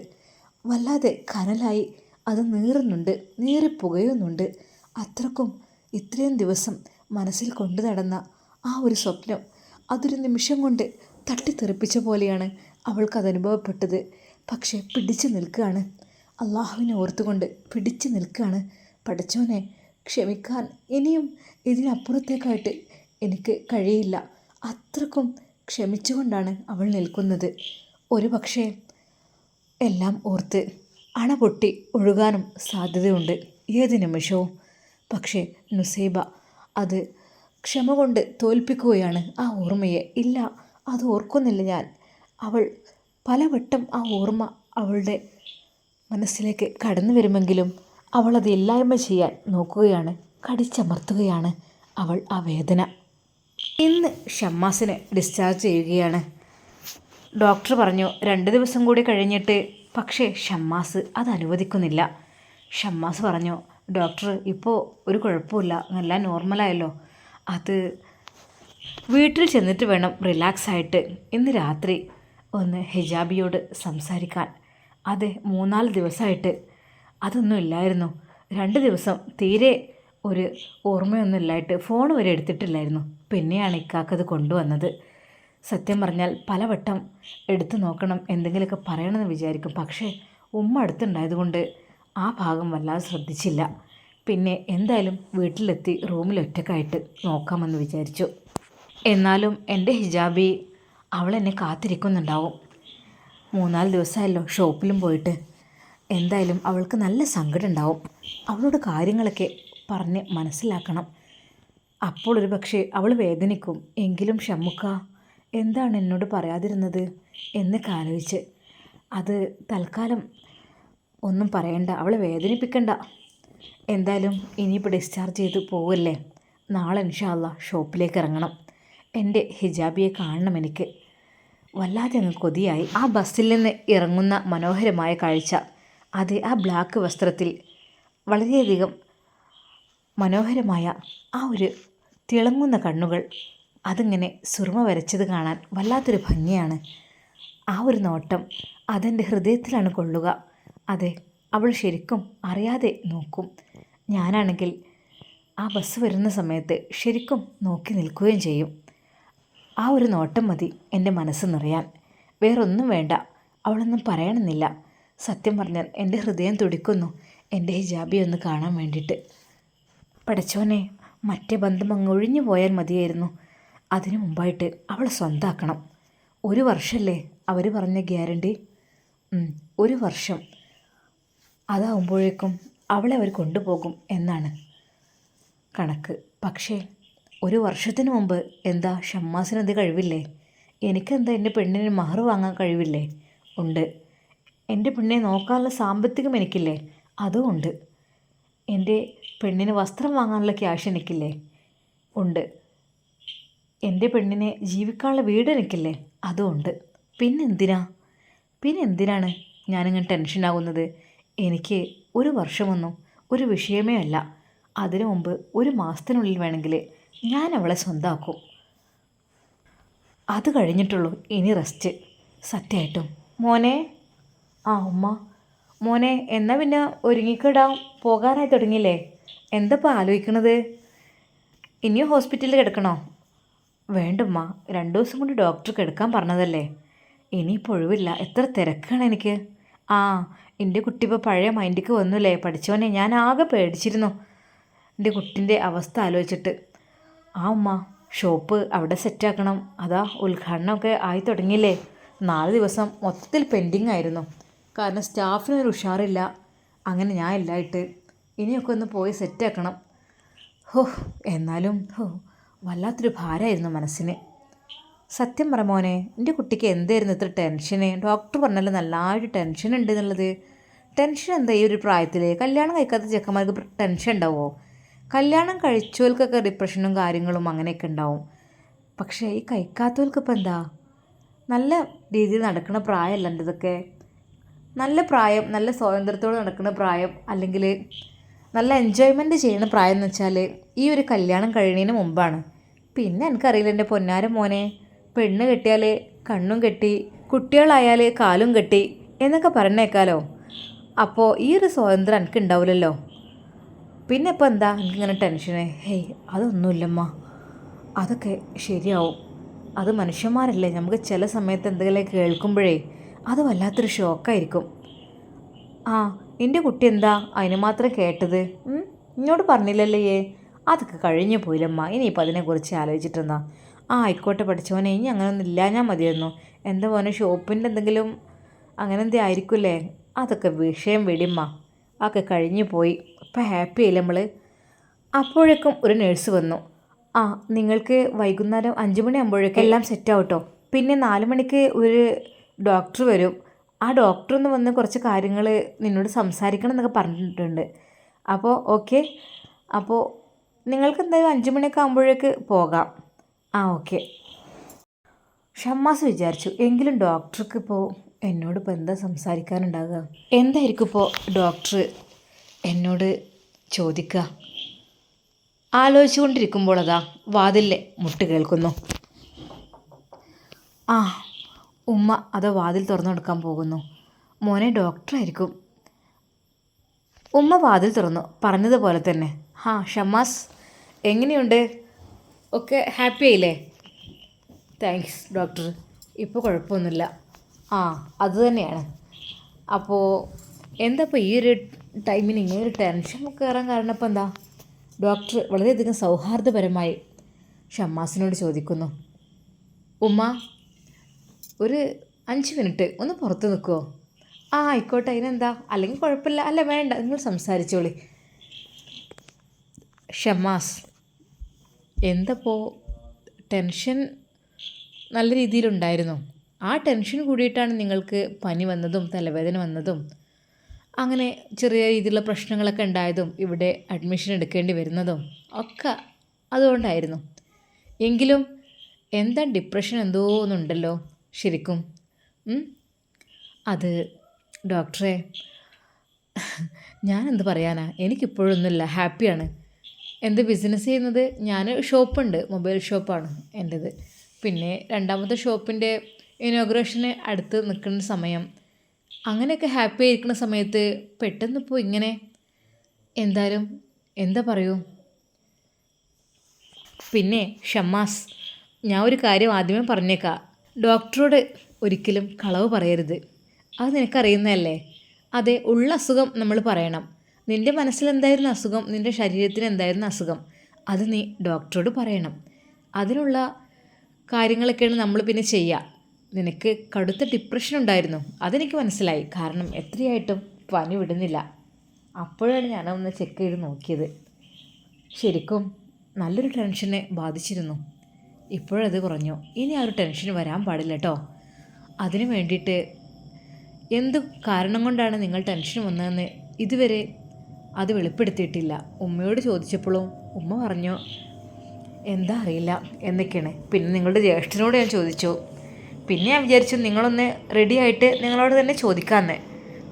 വല്ലാതെ കനലായി അത് നീറുന്നുണ്ട്, നീറിപ്പുകയുന്നുണ്ട്. അത്രക്കും ഇത്രയും ദിവസം മനസ്സിൽ കൊണ്ടു നടന്ന ആ ഒരു സ്വപ്നം അതൊരു നിമിഷം കൊണ്ട് തട്ടിത്തെറിപ്പിച്ച പോലെയാണ് അവൾക്കത് അനുഭവപ്പെട്ടത്. പക്ഷേ പിടിച്ചു നിൽക്കുകയാണ്, അള്ളാഹുവിനെ ഓർത്തുകൊണ്ട് പിടിച്ചു നിൽക്കുകയാണ്. പഠിച്ചോനെ, ക്ഷമിക്കാൻ ഇനിയും ഇതിനപ്പുറത്തേക്കായിട്ട് എനിക്ക് കഴിയില്ല. അത്രക്കും ക്ഷമിച്ചുകൊണ്ടാണ് അവൾ നിൽക്കുന്നത്. ഒരു പക്ഷേ എല്ലാം ഓർത്ത് അണ പൊട്ടി ഒഴുകാനും സാധ്യതയുണ്ട് ഏത് നിമിഷവും. പക്ഷേ നുസൈബ അത് ക്ഷമ കൊണ്ട് തോൽപ്പിക്കുകയാണ് ആ ഓർമ്മയെ. ഇല്ല, അത് ഓർക്കുന്നില്ല ഞാൻ. അവൾ പലവട്ടം ആ ഓർമ്മ അവളുടെ മനസ്സിലേക്ക് കടന്നു വരുമെങ്കിലും അവൾ അത് ഇല്ലായ്മ ചെയ്യാൻ നോക്കുകയാണ്, കടിച്ചമർത്തുകയാണ് അവൾ ആ വേദന. ഇന്ന് ഷമ്മാസിനെ ഡിസ്ചാർജ് ചെയ്യുകയാണ്. ഡോക്ടർ പറഞ്ഞു 2 ദിവസം കൂടി കഴിഞ്ഞിട്ട്. പക്ഷേ ഷമ്മാസ് അത് അനുവദിക്കുന്നില്ല. ഷമ്മാസ് പറഞ്ഞു, ഡോക്ടർ ഇപ്പോൾ ഒരു കുഴപ്പമില്ല, എല്ലാം നോർമലായല്ലോ, അത് വീട്ടിൽ ചെന്നിട്ട് വേണം റിലാക്സ് ആയിട്ട് ഇന്ന് രാത്രി ഒന്ന് ഹിജാബിയോട് സംസാരിക്കാൻ. അതെ, 3-4 ദിവസമായിട്ട് അതൊന്നും ഇല്ലായിരുന്നു. 2 ദിവസം തീരെ ഒരു ഓർമ്മയൊന്നും ഇല്ലായിട്ട് ഫോൺ വരെ എടുത്തിട്ടില്ലായിരുന്നു. പിന്നെയാണ് ഇക്കാക്കത് കൊണ്ടുവന്നത്. സത്യം പറഞ്ഞാൽ പലവട്ടം എടുത്തു നോക്കണം, എന്തെങ്കിലുമൊക്കെ പറയണമെന്ന് വിചാരിക്കും. പക്ഷേ ഉമ്മ അടുത്തുണ്ടായതുകൊണ്ട് ആ ഭാഗം വല്ലാതെ ശ്രദ്ധിച്ചില്ല. പിന്നെ എന്തായാലും വീട്ടിലെത്തി റൂമിൽ ഒറ്റക്കായിട്ട് നോക്കാമെന്ന് വിചാരിച്ചു. എന്നാലും എൻ്റെ ഹിജാബി അവളെന്നെ കാത്തിരിക്കുന്നുണ്ടാവും. 3-4 ദിവസമായല്ലോ ഷോപ്പിലും പോയിട്ട്. എന്തായാലും അവൾക്ക് നല്ല സങ്കടം ഉണ്ടാവും. അവളോട് കാര്യങ്ങളൊക്കെ പറഞ്ഞ് മനസ്സിലാക്കണം. അപ്പോൾ ഒരു പക്ഷേ അവൾ വേദനിക്കും. എങ്കിലും ഷമ്മുക്ക എന്താണ് എന്നോട് പറയാതിരുന്നത് എന്നൊക്കെ ആലോചിച്ച് അത് തൽക്കാലം ഒന്നും പറയണ്ട, അവളെ വേദനിപ്പിക്കണ്ട. എന്തായാലും ഇനിയിപ്പോൾ ഡിസ്ചാർജ് ചെയ്ത് പോവല്ലേ, നാളെ ഇൻഷാ അല്ലാഹ് ഷോപ്പിലേക്ക് ഇറങ്ങണം. എൻ്റെ ഹിജാബിയെ കാണണം എനിക്ക്. വല്ലാതെ അങ്ങ് കൊതിയായി. ആ ബസ്സിൽ നിന്ന് ഇറങ്ങുന്ന മനോഹരമായ കാഴ്ച, അത് ആ ബ്ലാക്ക് വസ്ത്രത്തിൽ വളരെയധികം മനോഹരമായ ആ ഒരു തിളങ്ങുന്ന കണ്ണുകൾ, അതിങ്ങനെ സുറുമ വരച്ചത് കാണാൻ വല്ലാത്തൊരു ഭംഗിയാണ്. ആ ഒരു നോട്ടം അതെൻ്റെ ഹൃദയത്തിലാണ് കൊള്ളുക. അതെ, അവൾ ശരിക്കും അറിയാതെ നോക്കും. ഞാനാണെങ്കിൽ ആ ബസ് വരുന്ന സമയത്ത് ശരിക്കും നോക്കി നിൽക്കുകയും ചെയ്യും. ആ ഒരു നോട്ടം മതി എൻ്റെ മനസ്സ് നിറയാൻ, വേറൊന്നും വേണ്ട. അവളൊന്നും പറയണമെന്നില്ല. സത്യം പറഞ്ഞാൽ എൻ്റെ ഹൃദയം തുടിക്കുന്നു എൻ്റെ ഹിജാബി ഒന്ന് കാണാൻ വേണ്ടിയിട്ട്. പടച്ചോനെ, മറ്റേ ബന്ധം അങ്ങ് ഒഴിഞ്ഞു പോയാൽ മതിയായിരുന്നു. അതിനു മുമ്പായിട്ട് അവളെ സ്വന്താക്കണം. 1 വർഷമല്ലേ അവർ പറഞ്ഞ ഗ്യാരണ്ടി? 1 വർഷം. അതാവുമ്പോഴേക്കും അവളെ അവർ കൊണ്ടുപോകും എന്നാണ് കണക്ക്. പക്ഷേ 1 വർഷത്തിന് മുമ്പ് എന്താ ഷമ്മാസിനത് കഴിവില്ലേ? എനിക്കെന്താ എൻ്റെ പെണ്ണിന് മഹർ വാങ്ങാൻ കഴിവില്ലേ? ഉണ്ട്. എൻ്റെ പെണ്ണിനെ നോക്കാനുള്ള സാമ്പത്തികം എനിക്കില്ലേ? അതും ഉണ്ട്. എൻ്റെ പെണ്ണിന് വസ്ത്രം വാങ്ങാനുള്ള ക്യാഷ് എനിക്കില്ലേ? ഉണ്ട്. എൻ്റെ പെണ്ണിനെ ജീവിക്കാനുള്ള വീട് എനിക്കില്ലേ? അതും ഉണ്ട്. പിന്നെന്തിനാണ് ഞാനിങ്ങനെ ടെൻഷനാകുന്നത്? എനിക്ക് 1 വർഷമൊന്നും ഒരു വിഷയമേ അല്ല. അതിനു മുമ്പ് 1 മാസത്തിനുള്ളിൽ വേണമെങ്കിൽ ഞാൻ അവളെ സ്വന്തമാക്കും. അത് കഴിഞ്ഞിട്ടുള്ളൂ ഇനി റെസ്റ്റ്. സത്യമായിട്ടും മോനെ. ആ ഉമ്മ. മോനെ, എന്നാൽ പിന്നെ ഒരുങ്ങിക്കിടാൻ പോകാനായി തുടങ്ങിയില്ലേ? എന്തപ്പോൾ ആലോചിക്കണത്? ഇനിയും ഹോസ്പിറ്റലിൽ കിടക്കണോ? വേണ്ടുമ്മ, 2 ദിവസം കൊണ്ട് ഡോക്ടർ കിടക്കാൻ പറഞ്ഞതല്ലേ. ഇനിയിപ്പോൾ ഒഴിവില്ല. എത്ര തിരക്കാണ് എനിക്ക്. ആ, എൻ്റെ കുട്ടി ഇപ്പോൾ പഴയ മൈൻഡിക്ക് വന്നില്ലേ? പഠിച്ചോനെ, ഞാൻ ആകെ പേടിച്ചിരുന്നു എൻ്റെ കുട്ടിൻ്റെ അവസ്ഥ ആലോചിച്ചിട്ട്. ആ ഉമ്മ, ഷോപ്പ് അവിടെ സെറ്റാക്കണം. അതാ ഉദ്ഘാടനമൊക്കെ ആയി തുടങ്ങിയില്ലേ? 4 ദിവസം മൊത്തത്തിൽ പെൻഡിങ് ആയിരുന്നു. കാരണം സ്റ്റാഫിനൊരു ഉഷാറില്ല. അങ്ങനെ ഞാൻ ഇല്ലായിട്ട് ഇനിയൊക്കെ ഒന്ന് പോയി സെറ്റാക്കണം. എന്നാലും വല്ലാത്തൊരു ഭാരമായിരുന്നു മനസ്സിന്. സത്യം പറ മോനെ, എൻ്റെ കുട്ടിക്ക് എന്തായിരുന്നു ഇത്ര ടെൻഷന്? ഡോക്ടർ പറഞ്ഞല്ലോ നല്ലൊരു ടെൻഷൻ ഉണ്ട് എന്നുള്ളത്. ടെൻഷൻ എന്താ ഈ ഒരു പ്രായത്തിൽ? കല്യാണം കഴിക്കാത്ത ചെക്കന്മാർക്ക് ടെൻഷൻ ഉണ്ടാവുമോ? കല്യാണം കഴിച്ചവർക്കൊക്കെ ഡിപ്രഷനും കാര്യങ്ങളും അങ്ങനെയൊക്കെ ഉണ്ടാവും. പക്ഷേ ഈ കഴിക്കാത്തവർക്ക് ഇപ്പം എന്താ, നല്ല രീതിയിൽ നടക്കുന്ന പ്രായമല്ല എൻ്റെ ഇതൊക്കെ. നല്ല പ്രായം, നല്ല സ്വാതന്ത്ര്യത്തോടെ നടക്കുന്ന പ്രായം, അല്ലെങ്കിൽ നല്ല എൻജോയ്മെൻറ്റ് ചെയ്യുന്ന പ്രായം എന്ന് വെച്ചാൽ ഈ ഒരു കല്യാണം കഴിയുന്നതിന് മുമ്പാണ്. പിന്നെ എനിക്കറിയില്ല എൻ്റെ പൊന്നാര മോനെ, പെണ്ണ് കെട്ടിയാൽ കണ്ണും കെട്ടി, കുട്ടികളായാൽ കാലും കെട്ടി എന്നൊക്കെ പറഞ്ഞേക്കാലോ. അപ്പോൾ ഈ ഒരു സ്വാതന്ത്ര്യം എനിക്ക് ഉണ്ടാവില്ലല്ലോ. പിന്നെ ഇപ്പോൾ എന്താ എനിക്കിങ്ങനെ ടെൻഷന്? ഹേയ് അതൊന്നുമില്ലമ്മ, അതൊക്കെ ശരിയാവും. അത് മനുഷ്യന്മാരല്ലേ, നമുക്ക് ചില സമയത്ത് എന്തെങ്കിലും കേൾക്കുമ്പോഴേ അത് വല്ലാത്തൊരു ഷോക്കായിരിക്കും. ആ എൻ്റെ കുട്ടി എന്താ അതിന് മാത്രം കേട്ടത്? എന്നോട് പറഞ്ഞില്ലല്ലേ അതൊക്കെ കഴിഞ്ഞു പോയില്ലമ്മ, ഇനിയിപ്പോൾ അതിനെക്കുറിച്ച് ആലോചിച്ചിട്ടെന്നാ. ആയിക്കോട്ടെ പഠിച്ചവനെ, ഇനി അങ്ങനെയൊന്നും ഇല്ലാഞ്ഞാൽ മതിയായിരുന്നു. എന്താ മോനെ ഷോപ്പിൻ്റെ എന്തെങ്കിലും അങ്ങനെ എന്തെങ്കിലും ആയിരിക്കില്ലേ? അതൊക്കെ വിഷയം വെടിമ്മ, അതൊക്കെ കഴിഞ്ഞു പോയി. ഇപ്പം ഹാപ്പി ആയില്ലേ നമ്മൾ. അപ്പോഴേക്കും ഒരു നേഴ്സ് വന്നു. ആ നിങ്ങൾക്ക് വൈകുന്നേരം 5 മണിയാകുമ്പോഴേക്കും എല്ലാം സെറ്റാവും കേട്ടോ. പിന്നെ 4 മണിക്ക് ഒരു ഡോക്ടർ വരും. ആ ഡോക്ടർ ഒന്ന് വന്ന് കുറച്ച് കാര്യങ്ങൾ നിന്നോട് സംസാരിക്കണം എന്നൊക്കെ പറഞ്ഞിട്ടുണ്ട്. അപ്പോൾ ഓക്കെ, അപ്പോൾ നിങ്ങൾക്ക് എന്തായാലും 5 മണിയൊക്കെ ആകുമ്പോഴേക്ക് പോകാം. ആ ഓക്കെ. ഷമ്മാസ് വിചാരിച്ചു, എങ്കിലും ഡോക്ടർക്ക് ഇപ്പോൾ എന്നോടിപ്പോൾ എന്താ സംസാരിക്കാനുണ്ടാകുക? എന്തായിരിക്കും ഇപ്പോൾ ഡോക്ടർ എന്നോട് ചോദിക്കുക? ആലോചിച്ചുകൊണ്ടിരിക്കുമ്പോൾ അതാ വാതിലിലെ മുട്ട് കേൾക്കുന്നു. ആ ഉമ്മ അത് വാതിൽ തുറന്നു കൊടുക്കാൻ പോകുന്നു. മോനെ ഡോക്ടറായിരിക്കും. ഉമ്മ വാതിൽ തുറന്നു. പറഞ്ഞതുപോലെ തന്നെ. ഷമ്മാസ് എങ്ങനെയുണ്ട്? ഒക്കെ ഹാപ്പി ആയില്ലേ? താങ്ക്സ് ഡോക്ടർ, ഇപ്പോൾ കുഴപ്പമൊന്നുമില്ല. അത് തന്നെയാണ്. അപ്പോൾ എന്താ ഇപ്പോൾ ഈ ഒരു ടൈമിന് ഇങ്ങനെ ഒരു ടെൻഷൻ കയറാൻ കാരണം ഇപ്പം എന്താ? ഡോക്ടർ വളരെയധികം സൗഹാർദ്ദപരമായി ഷമ്മാസിനോട് ചോദിക്കുന്നു. ഉമ്മ ഒരു 5 മിനിറ്റ് ഒന്ന് പുറത്ത് നിൽക്കുമോ? ആയിക്കോട്ടെ, അതിനെന്താ, അല്ലെങ്കിൽ കുഴപ്പമില്ല. അല്ല വേണ്ട, നിങ്ങൾ സംസാരിച്ചോളി. ഷമ്മാസ് എന്തപ്പോൾ ടെൻഷൻ നല്ല രീതിയിലുണ്ടായിരുന്നു. ആ ടെൻഷൻ കൂടിയിട്ടാണ് നിങ്ങൾക്ക് പനി വന്നതും തലവേദന വന്നതും അങ്ങനെ ചെറിയ രീതിയിലുള്ള പ്രശ്നങ്ങളൊക്കെ ഉണ്ടായതും ഇവിടെ അഡ്മിഷൻ എടുക്കേണ്ടി വരുന്നതും ഒക്കെ അതുകൊണ്ടായിരുന്നു. എങ്കിലും എന്താ ഡിപ്രഷൻ എന്തോ ഒന്നുണ്ടല്ലോ ശരിക്കും. അത് ഡോക്ടറെ ഞാൻ എന്ത് പറയാനാ, എനിക്കിപ്പോഴൊന്നുമില്ല, ഹാപ്പിയാണ്. എന്ത് ബിസിനസ് ചെയ്യുന്നത്? ഞാൻ ഷോപ്പുണ്ട്, മൊബൈൽ ഷോപ്പാണ് എൻ്റേത്. പിന്നെ രണ്ടാമത്തെ ഷോപ്പിൻ്റെ ഇനോഗ്രേഷന് അടുത്ത് നിൽക്കുന്ന സമയം, അങ്ങനെയൊക്കെ ഹാപ്പി ആയിരിക്കുന്ന സമയത്ത് പെട്ടെന്നിപ്പോൾ ഇങ്ങനെ എന്തായാലും എന്താ പറയൂ. പിന്നെ ഷമ്മാസ്, ഞാൻ ഒരു കാര്യം ആദ്യമേ പറഞ്ഞേക്കാം, ഡോക്ടറോട് ഒരിക്കലും കളവ് പറയരുത്. അത് നിനക്കറിയുന്നതല്ലേ? അതെ, ഉള്ള അസുഖം നമ്മൾ പറയണം. നിൻ്റെ മനസ്സിലെന്തായിരുന്നു അസുഖം, നിൻ്റെ ശരീരത്തിന് എന്തായിരുന്നു അസുഖം, അത് നീ ഡോക്ടറോട് പറയണം. അതിനുള്ള കാര്യങ്ങളൊക്കെയാണ് നമ്മൾ പിന്നെ ചെയ്യുക. നിനക്ക് കടുത്ത ഡിപ്രഷൻ ഉണ്ടായിരുന്നു, അതെനിക്ക് മനസ്സിലായി. കാരണം എത്രയായിട്ടും പനി വിടുന്നില്ല. അപ്പോഴാണ് ഞാനൊന്ന് ചെക്ക് ചെയ്ത് നോക്കിയത്. ശരിക്കും നല്ലൊരു ടെൻഷനെ ബാധിച്ചിരുന്നു. ഇപ്പോഴത് കുറഞ്ഞു. ഇനി ആ ഒരു ടെൻഷൻ വരാൻ പാടില്ല കേട്ടോ. അതിനു വേണ്ടിയിട്ട് എന്ത് കാരണം കൊണ്ടാണ് നിങ്ങൾ ടെൻഷൻ വന്നതെന്ന് ഇതുവരെ അത് വെളിപ്പെടുത്തിയിട്ടില്ല. ഉമ്മയോട് ചോദിച്ചപ്പോഴും ഉമ്മ പറഞ്ഞു എന്താ അറിയില്ല എന്നൊക്കെയാണ്. പിന്നെ നിങ്ങളുടെ ജ്യേഷ്ഠനോട് ഞാൻ ചോദിച്ചു. പിന്നെ ഞാൻ വിചാരിച്ചു നിങ്ങളൊന്ന് റെഡി ആയിട്ട് നിങ്ങളോട് തന്നെ ചോദിക്കാമെന്ന്.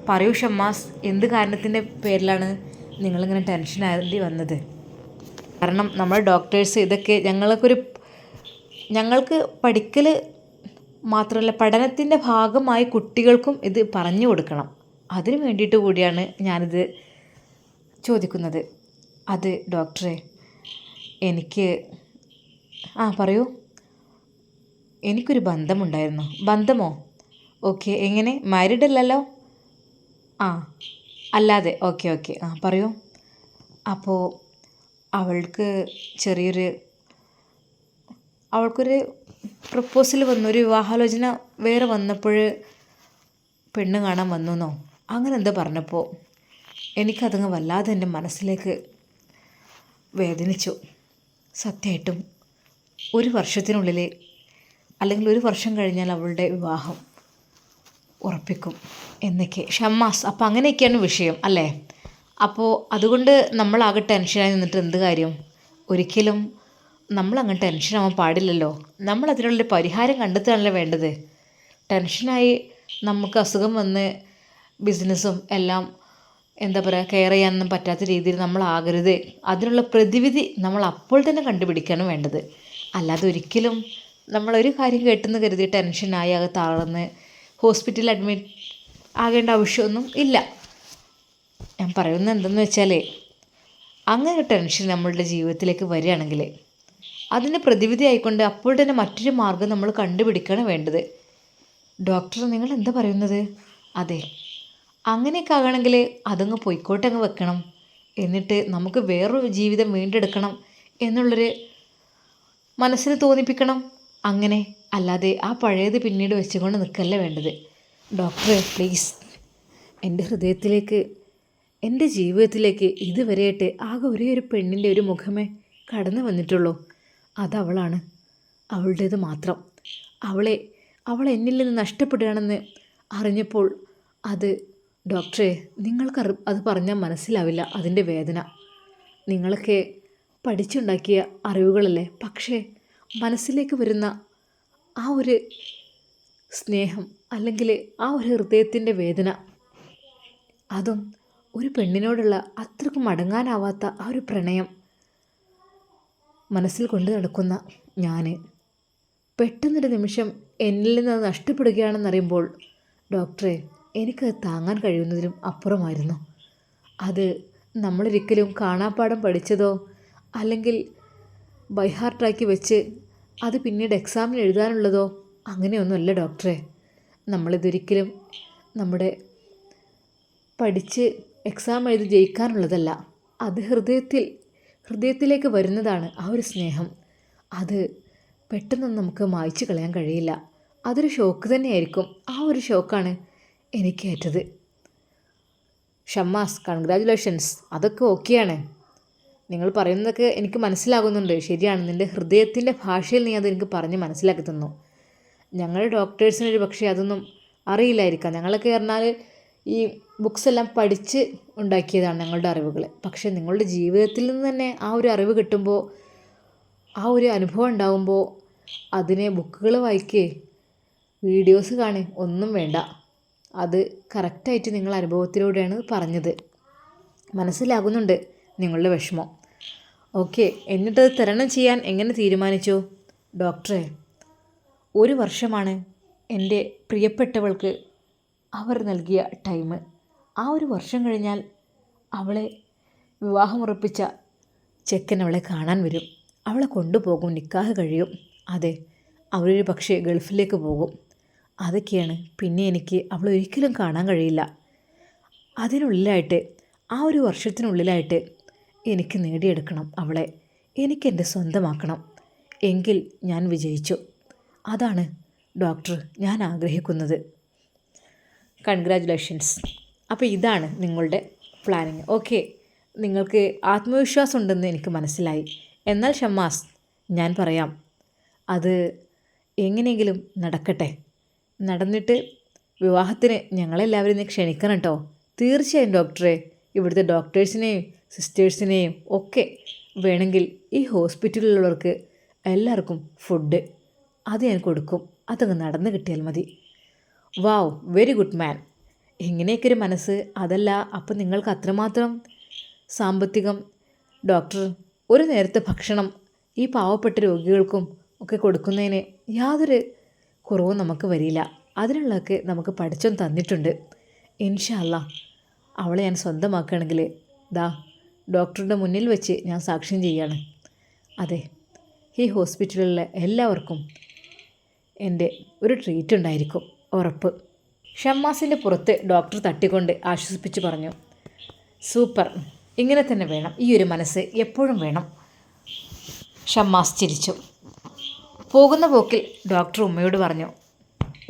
പറയൂ ഷമ്മാസ്, എന്ത് കാരണത്തിൻ്റെ പേരിലാണ് നിങ്ങളിങ്ങനെ ടെൻഷനായി വന്നത്? കാരണം നമ്മൾ ഡോക്ടേഴ്സ് ഇതൊക്കെ ഞങ്ങൾക്ക് പഠിക്കൽ മാത്രമല്ല, പഠനത്തിൻ്റെ ഭാഗമായി കുട്ടികൾക്കും ഇത് പറഞ്ഞു കൊടുക്കണം. അതിനു വേണ്ടിയിട്ട് കൂടിയാണ് ഞാനിത് ചോദിക്കുന്നത്. അത് ഡോക്ടറെ, എനിക്ക് പറയൂ. എനിക്കൊരു ബന്ധമുണ്ടായിരുന്നു. ബന്ധമോ? ഓക്കെ, എങ്ങനെ? മാരീഡ് അല്ലല്ലോ? അല്ലാതെ. ഓക്കെ. പറയൂ. അപ്പോൾ അവൾക്കൊരു പ്രപ്പോസൽ വന്നു, ഒരു വിവാഹാലോചന വേറെ വന്നപ്പോൾ പെണ്ണ് കാണാൻ വന്നുവെന്നോ അങ്ങനെ എന്താ പറഞ്ഞപ്പോൾ എനിക്കതങ്ങ് വല്ലാതെ എൻ്റെ മനസ്സിലേക്ക് വേദനിച്ചു. സത്യമായിട്ടും 1 വർഷത്തിനുള്ളിൽ അല്ലെങ്കിൽ 1 വർഷം കഴിഞ്ഞാൽ അവളുടെ വിവാഹം ഉറപ്പിക്കും എന്നൊക്കെ. ഷമ്മാസ്, അപ്പം അങ്ങനെയൊക്കെയാണ് വിഷയം അല്ലേ? അപ്പോൾ അതുകൊണ്ട് നമ്മളാകെ ടെൻഷനായി നിന്നിട്ട് എന്ത് കാര്യം? ഒരിക്കലും നമ്മളങ്ങനെ ടെൻഷനാവാൻ പാടില്ലല്ലോ. നമ്മളതിനുള്ളൊരു പരിഹാരം കണ്ടെത്തുകയാണല്ലോ വേണ്ടത്. ടെൻഷനായി നമുക്ക് അസുഖം വന്ന് ബിസിനസ്സും എല്ലാം എന്താ പറയുക കെയർ ചെയ്യാനൊന്നും പറ്റാത്ത രീതിയിൽ നമ്മളാകരുത്. അതിനുള്ള പ്രതിവിധി നമ്മൾ അപ്പോൾ തന്നെ കണ്ടുപിടിക്കാനും വേണ്ടത്. അല്ലാതെ ഒരിക്കലും നമ്മളൊരു കാര്യം കേട്ടെന്ന് കരുതി ടെൻഷനായി അത് തളർന്ന് ഹോസ്പിറ്റലിൽ അഡ്മിറ്റ് ആകേണ്ട ആവശ്യമൊന്നും ഇല്ല. ഞാൻ പറയുന്നത് എന്തെന്ന് വെച്ചാൽ അങ്ങനെ ടെൻഷൻ നമ്മളുടെ ജീവിതത്തിലേക്ക് വരികയാണെങ്കിൽ അതിന് പ്രതിവിധി ആയിക്കൊണ്ട് അപ്പോൾ തന്നെ മറ്റൊരു മാർഗ്ഗം നമ്മൾ കണ്ടുപിടിക്കുകയാണ് വേണ്ടത്. ഡോക്ടർ നിങ്ങൾ എന്താ പറയുന്നത്? അതെ, അങ്ങനെയൊക്കെ ആകണമെങ്കിൽ അതങ്ങ് പൊയ്ക്കോട്ടെ അങ്ങ് വെക്കണം. എന്നിട്ട് നമുക്ക് വേറൊരു ജീവിതം വീണ്ടെടുക്കണം എന്നുള്ളൊരു മനസ്സിന് തോന്നിപ്പിക്കണം. അങ്ങനെ അല്ലാതെ ആ പഴയത് പിന്നീട് വെച്ചുകൊണ്ട് നിൽക്കല്ലേ വേണ്ടത്. ഡോക്ടറെ പ്ലീസ്, എൻ്റെ ഹൃദയത്തിലേക്ക് എൻ്റെ ജീവിതത്തിലേക്ക് ഇതുവരെയായിട്ട് ആകെ ഒരേ ഒരു പെണ്ണിൻ്റെ ഒരു മുഖമേ കടന്നു വന്നിട്ടുള്ളൂ. അതവളാണ്, അവളുടേത് മാത്രം. അവൾ എന്നിൽ നിന്ന് നഷ്ടപ്പെടുകയാണെന്ന് അറിഞ്ഞപ്പോൾ അത് ഡോക്ടറെ നിങ്ങൾക്ക് അത് പറഞ്ഞാൽ മനസ്സിലാവില്ല അതിൻ്റെ വേദന. നിങ്ങളൊക്കെ പഠിച്ചുണ്ടാക്കിയ അറിവുകളല്ലേ, പക്ഷേ മനസ്സിലേക്ക് വരുന്ന ആ ഒരു സ്നേഹം അല്ലെങ്കിൽ ആ ഒരു ഹൃദയത്തിൻ്റെ വേദന, അതും ഒരു പെണ്ണിനോടുള്ള അത്രക്കും അടങ്ങാനാവാത്ത ആ ഒരു പ്രണയം മനസ്സിൽ കൊണ്ട് നടക്കുന്ന ഞാൻ പെട്ടെന്നൊരു നിമിഷം എന്നിൽ നിന്ന് നഷ്ടപ്പെടുകയാണെന്നറിയുമ്പോൾ ഡോക്ടറെ എനിക്കത് താങ്ങാൻ കഴിയുന്നതിലും അപ്പുറമായിരുന്നു. അത് നമ്മളൊരിക്കലും കാണാപ്പാഠം പഠിച്ചതോ അല്ലെങ്കിൽ ബൈഹാർട്ടാക്കി വെച്ച് അത് പിന്നീട് എക്സാമിന് എഴുതാനുള്ളതോ അങ്ങനെയൊന്നുമല്ല ഡോക്ടറെ. നമ്മളിതൊരിക്കലും നമ്മുടെ പഠിച്ച് എക്സാം എഴുതി ജയിക്കാനുള്ളതല്ല. അത് ഹൃദയത്തിലേക്ക് വരുന്നതാണ് ആ ഒരു സ്നേഹം. അത് പെട്ടെന്നൊന്നും നമുക്ക് മായ്ച്ചു കളയാൻ കഴിയില്ല. അതൊരു ഷോക്ക് തന്നെയായിരിക്കും. ആ ഒരു ഷോക്കാണ് എനിക്ക് ഏറ്റത്. ഷമ്മാസ്, കൺഗ്രാജുലേഷൻസ്. അതൊക്കെ ഓക്കെയാണ്, നിങ്ങൾ പറയുന്നതൊക്കെ എനിക്ക് മനസ്സിലാകുന്നുണ്ട്. ശരിയാണ്, നിൻ്റെ ഹൃദയത്തിൻ്റെ ഭാഷയിൽ നീ അതെനിക്ക് പറഞ്ഞ് മനസ്സിലാക്കി തന്നു. ഞങ്ങൾ ഡോക്ടേഴ്സിനൊരു പക്ഷേ അതൊന്നും അറിയില്ലായിരിക്കാം. ഞങ്ങളൊക്കെ പറഞ്ഞാൽ ഈ ബുക്സ് എല്ലാം പഠിച്ച് ഉണ്ടാക്കിയതാണ് ഞങ്ങളുടെ അറിവുകൾ. പക്ഷേ നിങ്ങളുടെ ജീവിതത്തിൽ നിന്ന് തന്നെ ആ ഒരു അറിവ് കിട്ടുമ്പോൾ, ആ ഒരു അനുഭവം ഉണ്ടാകുമ്പോൾ അതിനെ ബുക്കുകൾ വായിക്കേ വീഡിയോസ് കാണേ ഒന്നും വേണ്ട. അത് കറക്റ്റായിട്ട് നിങ്ങൾ അനുഭവത്തിലൂടെയാണ് പറഞ്ഞത്. മനസ്സിലാകുന്നുണ്ട് നിങ്ങളുടെ വിഷമം. ഓക്കെ, എന്നിട്ടത് തരണം ചെയ്യാൻ എങ്ങനെ തീരുമാനിച്ചു? ഡോക്ടറെ, 1 വർഷമാണ് എൻ്റെ പ്രിയപ്പെട്ടവൾക്ക് അവർ നൽകിയ ടൈം. ആ 1 വർഷം കഴിഞ്ഞാൽ അവളെ വിവാഹമുറപ്പിച്ച ചെക്കൻ അവളെ കാണാൻ വരും. അവളെ കൊണ്ടുപോകും, നിക്കാഹ് കഴിയും. അതെ, അവരൊരു പക്ഷേ ഗൾഫിലേക്ക് പോകും. അതൊക്കെയാണ്. പിന്നെ എനിക്ക് അവളെ ഒരിക്കലും കാണാൻ കഴിയില്ല. അതിനുള്ളിലായിട്ട്, ആ 1 വർഷത്തിനുള്ളിലായിട്ട് എനിക്ക് നേടിയെടുക്കണം അവളെ. എനിക്കെൻ്റെ സ്വന്തമാക്കണം. എങ്കിൽ ഞാൻ വിജയിച്ചു. അതാണ് ഡോക്ടർ ഞാൻ ആഗ്രഹിക്കുന്നത്. കൺഗ്രാജുലേഷൻസ്. അപ്പോൾ ഇതാണ് നിങ്ങളുടെ പ്ലാനിങ്. ഓക്കെ, നിങ്ങൾക്ക് ആത്മവിശ്വാസം ഉണ്ടെന്ന് എനിക്ക് മനസ്സിലായി. എന്നാൽ ഷമ്മാസ്, ഞാൻ പറയാം, അത് എങ്ങനെയെങ്കിലും നടക്കട്ടെ. നടന്നിട്ട് വിവാഹത്തിന് ഞങ്ങളെല്ലാവരും നീ ക്ഷണിക്കണം കേട്ടോ. തീർച്ചയായും ഡോക്ടറെ. ഇവിടുത്തെ ഡോക്ടേഴ്സിനെയും സിസ്റ്റേഴ്സിനെയും ഒക്കെ വേണമെങ്കിൽ ഈ ഹോസ്പിറ്റലിലുള്ളവർക്ക് എല്ലാവർക്കും ഫുഡ് അത് ഞാൻ കൊടുക്കും. അതങ്ങ് നടന്നു കിട്ടിയാൽ മതി. വാവ്, വെരി ഗുഡ് മാൻ. ഇങ്ങനെയൊക്കെ ഒരു മനസ്സ്. അതല്ല, അപ്പം നിങ്ങൾക്ക് അത്രമാത്രം സാമ്പത്തികം. ഡോക്ടർ, ഒരു നേരത്തെ ഭക്ഷണം ഈ പാവപ്പെട്ട രോഗികൾക്കും ഒക്കെ കൊടുക്കുന്നതിന് യാതൊരു കുറവും നമുക്ക് വരില്ല. അതിനുള്ളതൊക്കെ നമുക്ക് പഠിച്ചോൻ തന്നിട്ടുണ്ട്. ഇൻഷാ അല്ലാ അവളെ ഞാൻ സ്വന്തമാക്കുകയാണെങ്കിൽ ദാ ഡോക്ടറുടെ മുന്നിൽ വെച്ച് ഞാൻ സാക്ഷ്യം ചെയ്യാണ്. അതെ, ഈ ഹോസ്പിറ്റലിലെ എല്ലാവർക്കും എൻ്റെ ഒരു ട്രീറ്റ് ഉണ്ടായിരിക്കും, ഉറപ്പ്. ഷമ്മാസിൻ്റെ പുറത്ത് ഡോക്ടർ തട്ടിക്കൊണ്ട് ആശ്വസിപ്പിച്ച് പറഞ്ഞു. സൂപ്പർ, ഇങ്ങനെ തന്നെ വേണം. ഈ ഒരു മനസ്സ് എപ്പോഴും വേണം. ഷമ്മാസ് ചിരിച്ചു. പോകുന്ന പോക്കിൽ ഡോക്ടർ ഉമ്മയോട് പറഞ്ഞു,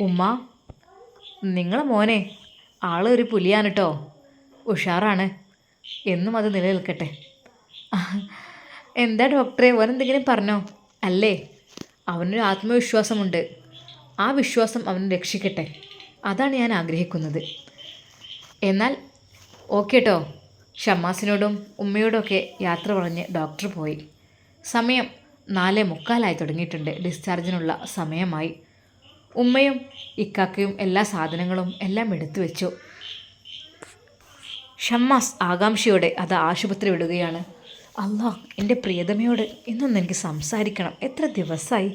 ഉമ്മ, നിങ്ങളെ മോനെ ആൾ ഒരു പുലിയാണ് കേട്ടോ, ഉഷാറാണ്, എന്നും അത് നിലനിൽക്കട്ടെ. എന്താ ഡോക്ടറെ, ഓനെന്തെങ്കിലും പറഞ്ഞോ? അല്ലേ, അവനൊരു ആത്മവിശ്വാസമുണ്ട്. ആ വിശ്വാസം അവനെ രക്ഷിക്കട്ടെ, അതാണ് ഞാൻ ആഗ്രഹിക്കുന്നത്. എന്നാൽ ഓക്കെ കേട്ടോ, ഷമ്മാസിനോടും ഉമ്മയോടുമൊക്കെ യാത്ര പറഞ്ഞ് ഡോക്ടർ പോയി. സമയം 4:45 തുടങ്ങിയിട്ടുണ്ട്. ഡിസ്ചാർജിനുള്ള സമയമായി. ഉമ്മയും ഇക്കാക്കയും എല്ലാ സാധനങ്ങളും എല്ലാം എടുത്തു വെച്ചു. ഷമ്മാസ് ആകാംക്ഷയോടെ അത് ആശുപത്രി വിടുകയാണ്. അല്ലാ, എൻ്റെ പ്രിയതമയോട് ഇന്നൊന്ന് എനിക്ക് സംസാരിക്കണം. എത്ര ദിവസമായി.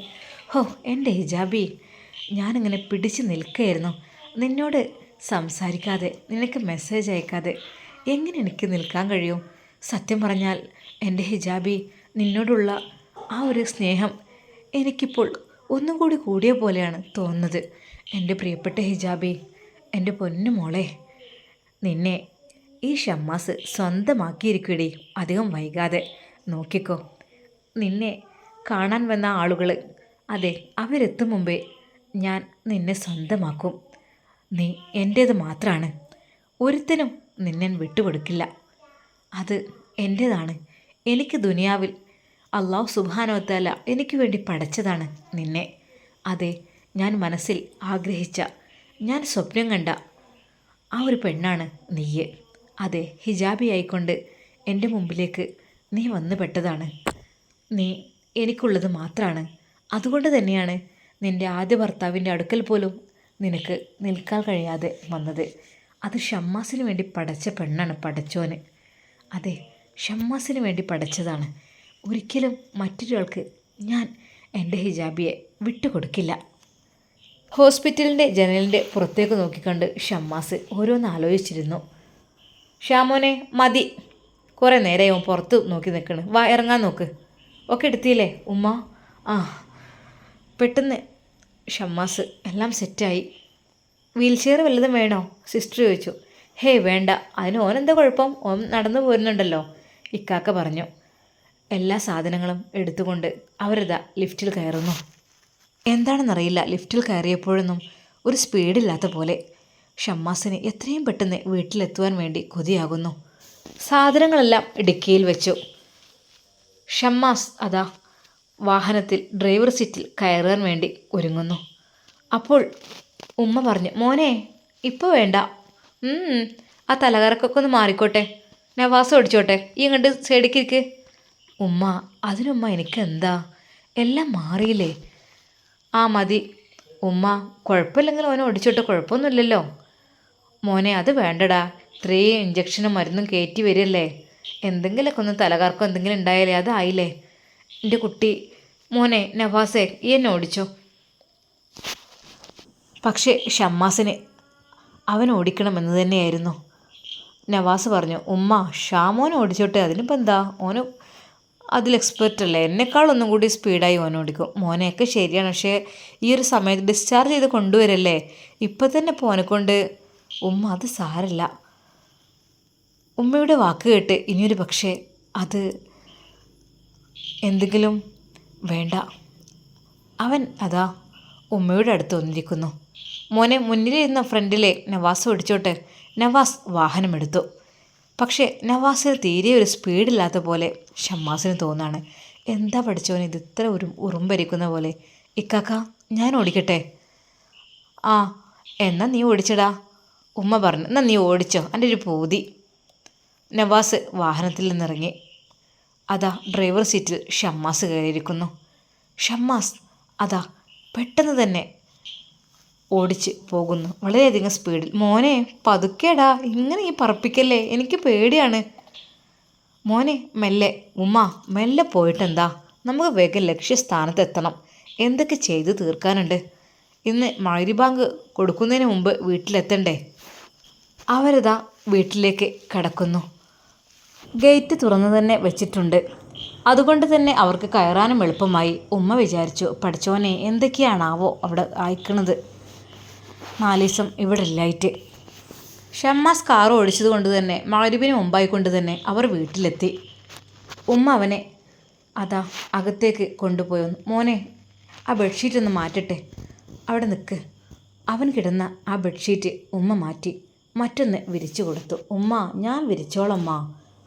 ഹോ എൻ്റെ ഹിജാബി, ഞാനിങ്ങനെ പിടിച്ച് നിൽക്കുകയായിരുന്നു. നിന്നോട് സംസാരിക്കാതെ, നിനക്ക് മെസ്സേജ് അയക്കാതെ എങ്ങനെ എനിക്ക് നിൽക്കാൻ കഴിയും? സത്യം പറഞ്ഞാൽ എൻ്റെ ഹിജാബി, നിന്നോടുള്ള ആ ഒരു സ്നേഹം എനിക്കിപ്പോൾ ഒന്നും കൂടി കൂടിയ പോലെയാണ് തോന്നുന്നത്. എൻ്റെ പ്രിയപ്പെട്ട ഹിജാബി, എൻ്റെ പൊന്നു മോളെ, നിന്നെ ഈ ഷമ്മാസ് സ്വന്തമാക്കിയിരിക്കടി. അധികം വൈകാതെ നോക്കിക്കോ. നിന്നെ കാണാൻ വന്ന ആളുകൾ, അതെ, അവരെത്തും മുമ്പേ ഞാൻ നിന്നെ സ്വന്തമാക്കും. നീ എൻ്റേത് മാത്രമാണ്. ഒരുത്തനും നിന്നെ വിട്ടുകൊടുക്കില്ല. അത് എൻ്റേതാണ്. എനിക്ക് ദുനിയാവിൽ അള്ളാഹു സുബ്ഹാനഹു വ തആല എനിക്ക് വേണ്ടി പടച്ചതാണ് നിന്നെ. അതെ, ഞാൻ മനസ്സിൽ ആഗ്രഹിച്ച, ഞാൻ സ്വപ്നം കണ്ട ആ ഒരു പെണ്ണാണ് നീയ്. അതെ, ഹിജാബി ആയിക്കൊണ്ട് എൻ്റെ മുമ്പിലേക്ക് നീ വന്നു പെട്ടതാണ്. നീ എനിക്കുള്ളത് മാത്രമാണ്. അതുകൊണ്ട് തന്നെയാണ് നിൻ്റെ ആദ്യ ഭർത്താവിൻ്റെ അടുക്കൽ പോലും നിനക്ക് നിൽക്കാൻ കഴിയാതെ വന്നത്. അത് ഷമ്മാസിന് വേണ്ടി പടച്ച പെണ്ണാണ് പടച്ചോന്. അതെ, ഷമ്മാസിന് വേണ്ടി പടച്ചതാണ്. ഒരിക്കലും മറ്റൊരാൾക്ക് ഞാൻ എൻ്റെ ഹിജാബിയെ വിട്ടുകൊടുക്കില്ല. ഹോസ്പിറ്റലിൻ്റെ ജനലിൻ്റെ പുറത്തേക്ക് നോക്കിക്കൊണ്ട് ഷമ്മാസ് ഓരോന്ന് ആലോചിച്ചിരുന്നു. ഷാമോനെ, മതി, കുറേ നേരമാവും പുറത്ത് നോക്കി നിൽക്കണ്. വാ, ഇറങ്ങാൻ നോക്ക്. ഒക്കെ എടുത്തില്ലേ ഉമ്മ? ആ. പെട്ടെന്ന് ഷമ്മാസ് എല്ലാം സെറ്റായി. വീൽ ചെയർ വല്ലതും വേണോ സിസ്റ്റർ ചോദിച്ചു. ഹേയ് വേണ്ട, അതിന് ഓനെന്താ കുഴപ്പം, ഓൻ നടന്നു പോരുന്നുണ്ടല്ലോ, ഇക്കാക്ക പറഞ്ഞു. എല്ലാ സാധനങ്ങളും എടുത്തുകൊണ്ട് അവരിതാ ലിഫ്റ്റിൽ കയറുന്നു. എന്താണെന്നറിയില്ല, ലിഫ്റ്റിൽ കയറിയപ്പോഴൊന്നും ഒരു സ്പീഡില്ലാത്ത പോലെ. ഷമ്മാസിന് എത്രയും പെട്ടെന്ന് വീട്ടിലെത്തുവാൻ വേണ്ടി കൊതിയാകുന്നു. സാധനങ്ങളെല്ലാം ഡിക്കിയിൽ വെച്ചു. ഷമ്മാസ് അതാ വാഹനത്തിൽ ഡ്രൈവർ സീറ്റിൽ കയറാൻ വേണ്ടി ഒരുങ്ങുന്നു. അപ്പോൾ ഉമ്മ പറഞ്ഞു, മോനെ ഇപ്പോൾ വേണ്ട, ആ തലകറക്കൊക്കെ ഒന്ന് മാറിക്കോട്ടെ, നവാസ് ഓടിച്ചോട്ടെ, ഈ ഇങ്ങോട്ട് സൈഡിലേക്ക്. ഉമ്മ, അതിനുമ്മ എനിക്കെന്താ, എല്ലാം മാറിയില്ലേ? ആ മതി ഉമ്മ, കുഴപ്പമില്ലെങ്കിൽ ഓനെ ഓടിച്ചോട്ടെ, കുഴപ്പമൊന്നുമില്ലല്ലോ. മോനെ അത് വേണ്ടടാ, ഇത്രയും ഇഞ്ചക്ഷനും മരുന്നും കയറ്റി വരില്ലേ, എന്തെങ്കിലുമൊക്കെ ഒന്ന് തലകറക്കം എന്തെങ്കിലും ഉണ്ടായാലേ അതായില്ലേ എൻ്റെ കുട്ടി. മോനെ നവാസേ, ഈ എന്നെ ഓടിച്ചോ. പക്ഷേ ഷമ്മാസിന് അവൻ ഓടിക്കണമെന്ന് തന്നെയായിരുന്നു. നവാസ് പറഞ്ഞു, ഉമ്മ ഷാമോൻ ഓടിച്ചോട്ടെ, അതിനിപ്പോൾ എന്താ, ഓന് അതിൽ എക്സ്പെർട്ട് അല്ലേ, എന്നെക്കാളൊന്നും കൂടി സ്പീഡായി ഓൻ ഓടിക്കും. മോനെയൊക്കെ ശരിയാണ്, പക്ഷേ ഈ ഒരു സമയത്ത് ഡിസ്ചാർജ് ചെയ്ത് കൊണ്ടുവരല്ലേ, ഇപ്പം തന്നെ പോനെക്കൊണ്ട്. ഉമ്മ അത് സാരല്ല. ഉമ്മയുടെ വാക്ക് കേട്ട് ഇനിയൊരു പക്ഷേ അത് എന്തെങ്കിലും വേണ്ട. അവൻ അതാ ഉമ്മയുടെ അടുത്ത് വന്നിരിക്കുന്നു. മോനെ മുന്നിലിരുന്ന ഫ്രണ്ടിലെ നവാസ് ഓടിച്ചോട്ടെ. നവാസ് വാഹനമെടുത്തു. പക്ഷേ നവാസിന് തീരെ ഒരു സ്പീഡില്ലാത്ത പോലെ ഷമ്മാസിന് തോന്നാണ്. എന്താ പഠിച്ചോന് ഇത് ഇത്ര ഒരു ഉറുമ്പരിക്കുന്ന പോലെ. ഇക്കാക്ക, ഞാൻ ഓടിക്കട്ടെ? ആ, എന്നാൽ നീ ഓടിച്ചടാ, ഉമ്മ പറഞ്ഞു. എന്നാൽ നീ ഓടിച്ചോ, എൻ്റെ ഒരു പൂതി. നവാസ് വാഹനത്തിൽ നിന്നിറങ്ങി. അതാ ഡ്രൈവർ സീറ്റിൽ ഷമ്മാസ് കയറിയിരിക്കുന്നു. ഷമ്മാസ് അതാ പെട്ടെന്ന് തന്നെ ഓടിച്ച് പോകുന്നു, വളരെയധികം സ്പീഡിൽ. മോനെ പതുക്കേടാ, ഇങ്ങനെ ഈ പറപ്പിക്കല്ലേ, എനിക്ക് പേടിയാണ്. മോനെ മെല്ലെ. ഉമ്മ മെല്ലെ പോയിട്ടെന്താ, നമുക്ക് വേഗം ലക്ഷ്യസ്ഥാനത്ത് എത്തണം. എന്തൊക്കെ ചെയ്ത് തീർക്കാനുണ്ട്. ഇന്ന് മഗ്‌രിബ് കൊടുക്കുന്നതിന് മുമ്പ് വീട്ടിലെത്തണ്ടേ. അവരിതാ വീട്ടിലേക്ക് കടക്കുന്നു. ഗേറ്റ് തുറന്നു തന്നെ വെച്ചിട്ടുണ്ട്. അതുകൊണ്ട് തന്നെ അവർക്ക് കയറാനും എളുപ്പമായി. ഉമ്മ വിചാരിച്ചു, പഠിച്ചോനെ എന്തൊക്കെയാണാവോ അവിടെ അയക്കണത്, 4 ദിവസം ഇവിടെ ഇല്ലായിട്ട്. ഷമ്മാസ് കാർ ഓടിച്ചത് കൊണ്ട് തന്നെ മഗ്‌രിബിന് മുമ്പായിക്കൊണ്ട് തന്നെ അവർ വീട്ടിലെത്തി. ഉമ്മ അവനെ അതാ അകത്തേക്ക് കൊണ്ടുപോയി. മോനെ ആ ബെഡ്ഷീറ്റ് ഒന്ന് മാറ്റട്ടെ, അവിടെ നിൽക്ക്. അവൻ കിടന്ന ആ ബെഡ്ഷീറ്റ് ഉമ്മ മാറ്റി മറ്റൊന്ന് വിരിച്ചു കൊടുത്തു. ഉമ്മ ഞാൻ വിരിച്ചോളമ്മ,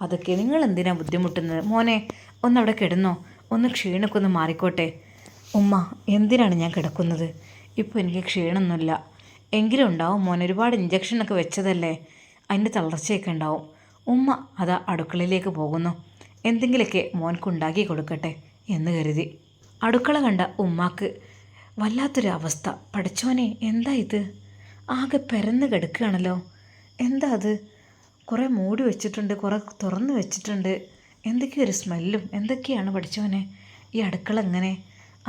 അതൊക്കെ നിങ്ങൾ എന്തിനാണ് ബുദ്ധിമുട്ടുന്നത്. മോനെ ഒന്നവിടെ കിടന്നോ, ഒന്ന് ക്ഷീണമൊക്കെ ഒന്ന് മാറിക്കോട്ടെ. ഉമ്മ എന്തിനാണ് ഞാൻ കിടക്കുന്നത്, ഇപ്പോൾ എനിക്ക് ക്ഷീണമൊന്നുമില്ല. എങ്കിലും ഉണ്ടാവും മോനെ, ഒരുപാട് ഇഞ്ചക്ഷനൊക്കെ വെച്ചതല്ലേ, അതിൻ്റെ തളർച്ചയൊക്കെ ഉണ്ടാവും. ഉമ്മ അതാ അടുക്കളയിലേക്ക് പോകുന്നു. എന്തെങ്കിലുമൊക്കെ മോൻക്കുണ്ടാക്കി കൊടുക്കട്ടെ എന്ന് കരുതി. അടുക്കള കണ്ട ഉമ്മാക്ക് വല്ലാത്തൊരു അവസ്ഥ. പഠിച്ചോനെ, എന്താ ഇത്? ആകെ പെരന്ന് കിടക്കുകയാണല്ലോ. എന്താ അത്? കുറേ മൂടി വെച്ചിട്ടുണ്ട്, കുറേ തുറന്ന് വെച്ചിട്ടുണ്ട്. എന്തൊക്കെയൊരു സ്മെല്ലും എന്തൊക്കെയാണ് പഠിച്ചോനെ ഈ അടുക്കള എങ്ങനെ?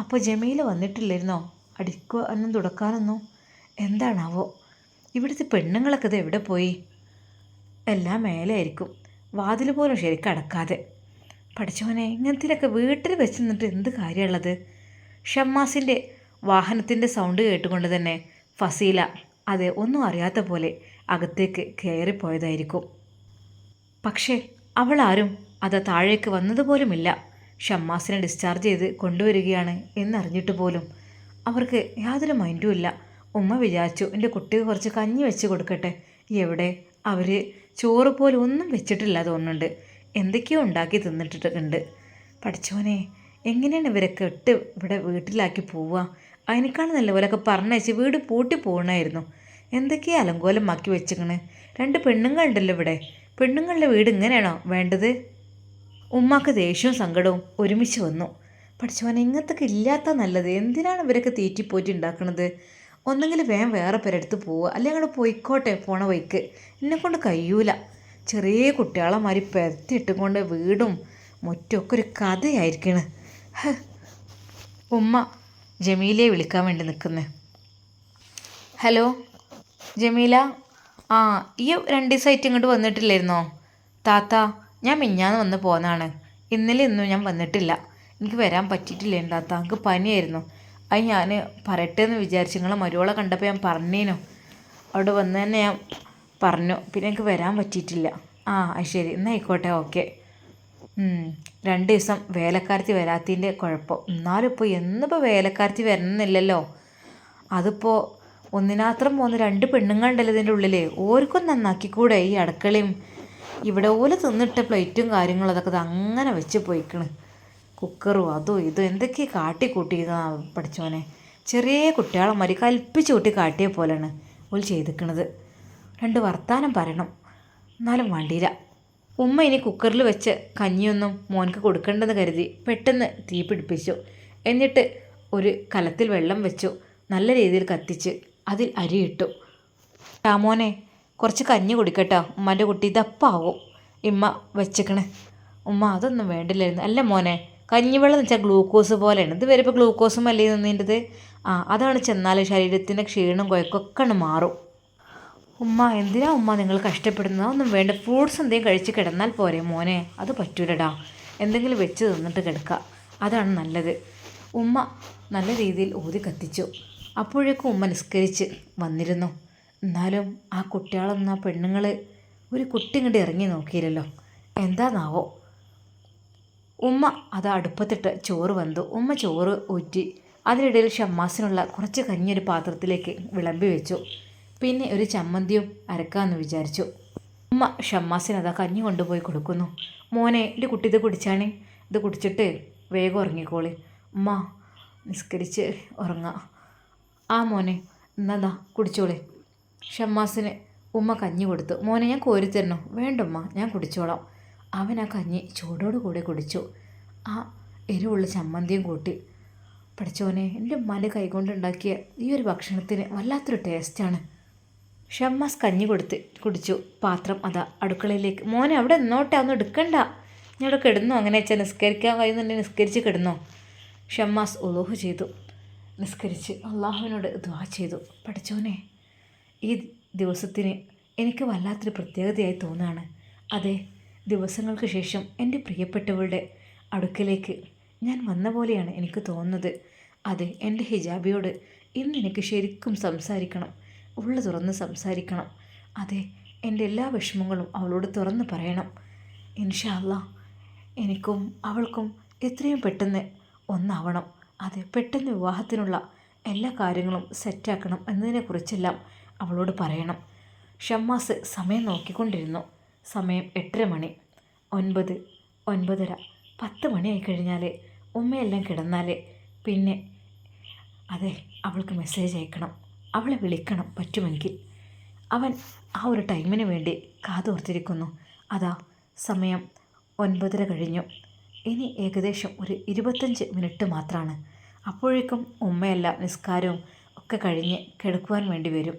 അപ്പോൾ ജമീല വന്നിട്ടില്ലായിരുന്നോ അടിക്കാനും തുടക്കാനൊന്നും? എന്താണാവോ? ഇവിടുത്തെ പെണ്ണുങ്ങളൊക്കെ ഇത് എവിടെ പോയി? എല്ലാം മേലെ ആയിരിക്കും, വാതിൽ പോലും ശരിക്കും അടക്കാതെ. പഠിച്ചവനെ, ഇങ്ങനത്തിനൊക്കെ വീട്ടിൽ വെച്ച് നിന്നിട്ട് എന്ത് കാര്യമുള്ളത്? ഷമ്മാസിൻ്റെ വാഹനത്തിൻ്റെ സൗണ്ട് കേട്ടുകൊണ്ട് തന്നെ ഫസീല അത് ഒന്നും അറിയാത്ത പോലെ അകത്തേക്ക് കയറിപ്പോയതായിരിക്കും. പക്ഷേ അവളാരും അത് താഴേക്ക് വന്നതുപോലുമില്ല. ഷമ്മാസിനെ ഡിസ്ചാർജ് ചെയ്ത് കൊണ്ടുവരികയാണ് എന്നറിഞ്ഞിട്ട് പോലും അവർക്ക് യാതൊരു മൈൻഡും ഇല്ല. ഉമ്മ വിചാരിച്ചു എൻ്റെ കുട്ടിക്ക് കുറച്ച് കഞ്ഞി വെച്ച് കൊടുക്കട്ടെ. എവിടെ? അവർ ചോറ് പോലും ഒന്നും വെച്ചിട്ടില്ല തോന്നുന്നുണ്ട്. എന്തൊക്കെയോ ഉണ്ടാക്കി തിന്നിട്ടിട്ടുണ്ട്. പഠിച്ചോനെ, എങ്ങനെയാണ് ഇവരൊക്കെ ഇട്ട് ഇവിടെ വീട്ടിലാക്കി പോവുക? അതിനേക്കാൾ നല്ലപോലെയൊക്കെ പറഞ്ഞയച്ച് വീട് പൂട്ടി പോകണമായിരുന്നു. എന്തൊക്കെയോ അലങ്കോലമാക്കി വെച്ചിക്കണ്. 2 പെണ്ണുങ്ങളുണ്ടല്ലോ ഇവിടെ. പെണ്ണുങ്ങളുടെ വീട് ഇങ്ങനെയാണോ വേണ്ടത്? ഉമ്മാക്ക് ദേഷ്യവും സങ്കടവും ഒരുമിച്ച് വന്നു. പഠിച്ചോനെ, ഇങ്ങനത്തൊക്കെ ഇല്ലാത്ത നല്ലത്. എന്തിനാണ് ഇവരൊക്കെ തീറ്റിപ്പോറ്റി ഉണ്ടാക്കുന്നത്? ഒന്നെങ്കിൽ വേറെ പേരെടുത്ത് പോവുക, അല്ലെങ്കിൽ അങ്ങോട്ട് പോയിക്കോട്ടെ പോണ വഴിക്ക്. എന്നെക്കൊണ്ട് കഴിയൂല. ചെറിയ കുട്ടികളെമാതിരി പെരത്തിയിട്ടുകൊണ്ട് വീടും മുറ്റമൊക്കെ ഒരു കഥയായിരിക്കണ്. ഉമ്മ ജമീലയെ വിളിക്കാൻ വേണ്ടി നിൽക്കുന്നത്. ഹലോ ജമീല, ആ ഈ 2 ദിവസമായിട്ട് ഇങ്ങോട്ട് വന്നിട്ടില്ലായിരുന്നോ? താത്ത, ഞാൻ മിഞ്ഞാന്ന് വന്ന് പോന്നതാണ്. ഇന്നലെ ഇന്നും ഞാൻ വന്നിട്ടില്ല. എനിക്ക് വരാൻ പറ്റിയിട്ടില്ലേനു താത്ത, എനിക്ക് പനിയായിരുന്നു. അത് ഞാൻ പറയട്ടെ എന്ന് വിചാരിച്ചു. നിങ്ങളെ മരുവളെ കണ്ടപ്പോൾ ഞാൻ പറഞ്ഞേനു. അവിടെ വന്ന് തന്നെ ഞാൻ പറഞ്ഞു. പിന്നെ എനിക്ക് വരാൻ പറ്റിയിട്ടില്ല. ആ അത് ശരി, എന്നാൽ ആയിക്കോട്ടെ, ഓക്കെ. 2 ദിവസം വേലക്കാരത്തി വരാത്തതിൻ്റെ കുഴപ്പം. എന്നാലും ഇപ്പോൾ എന്നിപ്പോൾ വേലക്കാരത്തി വരണമെന്നില്ലല്ലോ. അതിപ്പോൾ ഒന്നിനാത്രം പോകുന്ന 2 പെണ്ണുങ്ങളുണ്ടല്ലോ ഇതിൻ്റെ ഉള്ളിൽ. ഓർക്കും നന്നാക്കിക്കൂടെ ഈ അടുക്കളയും? ഇവിടെ ഓല് തിന്നിട്ട പ്ലേറ്റും കാര്യങ്ങളും അതൊക്കെ അങ്ങനെ വെച്ച് പോയിക്കണ്. കുക്കറും അതും ഇതും എന്തൊക്കെ കാട്ടിക്കൂട്ടിയിരിക്കുന്ന പഠിച്ചോനെ. ചെറിയ കുട്ടികളെ മാതിരി കൽപ്പിച്ച് കൂട്ടി കാട്ടിയ പോലെയാണ് ഓല് ചെയ്തിക്കണത്. 2 വർത്താനം പറയണം, എന്നാലും വണ്ടിയില്ല. ഉമ്മ ഇനി കുക്കറിൽ വെച്ച് കഞ്ഞിയൊന്നും മോൻക്ക് കൊടുക്കണ്ടെന്ന് കരുതി പെട്ടെന്ന് തീ പിടിപ്പിച്ചു. എന്നിട്ട് ഒരു കലത്തിൽ വെള്ളം വെച്ചു. നല്ല രീതിയിൽ കത്തിച്ച് അതിൽ അരിയിട്ടു. മോനെ, കുറച്ച് കഞ്ഞി കുടിക്കട്ടോ, ഉമ്മാൻ്റെ കുട്ടി ഇതപ്പാവും ഇമ്മ വെച്ചിക്കണേ. ഉമ്മ അതൊന്നും വേണ്ടില്ലായിരുന്നു. അല്ല മോനെ, കഞ്ഞിവെള്ളം എന്ന് വെച്ചാൽ ഗ്ലൂക്കോസ് പോലെയാണ്. ഇത് വരെ ഇപ്പോൾ ഗ്ലൂക്കോസും അല്ലേ നിന്നേണ്ടത്? അതാണ് ചെന്നാൽ ശരീരത്തിൻ്റെ ക്ഷീണം കുഴക്കൊക്കെ മാറും. ഉമ്മ, എന്തിനാ ഉമ്മ നിങ്ങൾ കഷ്ടപ്പെടുന്നത്? ഒന്നും വേണ്ട, ഫ്രൂട്ട്സ് എന്തെങ്കിലും കഴിച്ച് കിടന്നാൽ പോരെ മോനെ. അത് പറ്റൂലടാ, എന്തെങ്കിലും വെച്ച് തിന്നിട്ട് കിടക്കുക, അതാണ് നല്ലത്. ഉമ്മ നല്ല രീതിയിൽ ഊതി കത്തിച്ചു. അപ്പോഴേക്കും ഉമ്മ നിസ്കരിച്ച് വന്നിരുന്നു. എന്നാലും ആ കുട്ടികളൊന്നും, ആ പെണ്ണുങ്ങൾ ഒരു കുട്ടി ഇങ്ങോട്ട് ഇറങ്ങി നോക്കിയില്ലല്ലോ. എന്താന്നാവോ? ഉമ്മ അത് അടുപ്പത്തിട്ട് ചോറ് വന്നു. ഉമ്മ ചോറ് ഊറ്റി അതിനിടയിൽ ഷമ്മാസിനുള്ള കുറച്ച് കഞ്ഞി ഒരു പാത്രത്തിലേക്ക് വിളമ്പി വെച്ചു. പിന്നെ ഒരു ചമ്മന്തിയും അരക്കാമെന്ന് വിചാരിച്ചു. ഉമ്മ ഷമ്മാസിന് അതാ കഞ്ഞി കൊണ്ടുപോയി കൊടുക്കുന്നു. മോനെ, എൻ്റെ കുട്ടി ഇത് കുടിച്ചാണേ, ഇത് കുടിച്ചിട്ട് വേഗം ഉറങ്ങിക്കോളി. ഉമ്മ നിസ്കരിച്ച് ഉറങ്ങാം. ആ മോനെ, എന്നതാ കുടിച്ചോളി. ഷമ്മാസിന് ഉമ്മ കഞ്ഞി കൊടുത്തു. മോനെ, ഞാൻ കോരി തരണോ? വേണ്ടുമ്മ, ഞാൻ കുടിച്ചോളാം. അവൻ ആ കഞ്ഞി ചൂടോടുകൂടെ കുടിച്ചു. ആ എരിവുള്ള ചമ്മന്തിയും കൂട്ടി. പഠിച്ചോനെ, എൻ്റെ ഉമ്മാൻ്റെ കൈകൊണ്ടുണ്ടാക്കിയ ഈ ഒരു ഭക്ഷണത്തിന് വല്ലാത്തൊരു ടേസ്റ്റാണ്. ഷമ്മാസ് കഞ്ഞി കുടിച്ചു. പാത്രം അതാ അടുക്കളയിലേക്ക്. മോനെ, അവിടെ നിന്നോട്ടെ, ഒന്നും എടുക്കണ്ട. ഞാൻ അവിടെ കിടന്നോ? അങ്ങനെ വെച്ചാൽ നിസ്കരിക്കാൻ കഴിയുന്നുണ്ടെങ്കിൽ നിസ്കരിച്ച് കിടന്നോ. ഷമ്മാസ് ഉളൂഹ് ചെയ്തു. നിസ്കരിച്ച് അള്ളാഹുവിനോട് ദുആ ചെയ്തു. പഠിച്ചോനെ, ഈ ദിവസത്തിന് എനിക്ക് വല്ലാത്തൊരു പ്രത്യേകതയായി തോന്നുകയാണ്. അതെ, ദിവസങ്ങൾക്ക് ശേഷം എൻ്റെ പ്രിയപ്പെട്ടവളുടെ അടുക്കലേക്ക് ഞാൻ വന്ന പോലെയാണ് എനിക്ക് തോന്നുന്നത്. അതെ, എൻ്റെ ഹിജാബിയോട് ഇന്ന് എനിക്ക് ശരിക്കും സംസാരിക്കണം, ഉള്ള തുറന്ന് സംസാരിക്കണം. അതെ, എൻ്റെ എല്ലാ വിഷമങ്ങളും അവളോട് തുറന്ന് പറയണം. ഇൻഷാ അല്ലാഹ് എനിക്കും അവൾക്കും എത്രയും പെട്ടെന്ന് ഒന്നാവണം. അതെ, പെട്ടെന്ന് വിവാഹത്തിനുള്ള എല്ലാ കാര്യങ്ങളും സെറ്റാക്കണം എന്നതിനെക്കുറിച്ചെല്ലാം അവളോട് പറയണം. ഷമ്മാസ് സമയം നോക്കിക്കൊണ്ടിരുന്നു. സമയം 8:30 മണി. 9, 9:30, 10 മണിയായി കഴിഞ്ഞാൽ ഉമ്മയെല്ലാം കിടന്നാൽ പിന്നെ അതെ, അവൾക്ക് മെസ്സേജ് അയക്കണം, അവളെ വിളിക്കണം പറ്റുമെങ്കിൽ. അവൻ ആ ഒരു ടൈമിന് വേണ്ടി കാതോർത്തിരിക്കുന്നു. അതാ സമയം 9:30 കഴിഞ്ഞു. ഇനി ഏകദേശം ഒരു 25 മിനിറ്റ് മാത്രമാണ്. അപ്പോഴേക്കും ഉമ്മയെല്ലാം നിസ്കാരവും ഒക്കെ കഴിഞ്ഞ് കിടക്കുവാൻ വേണ്ടി വരും.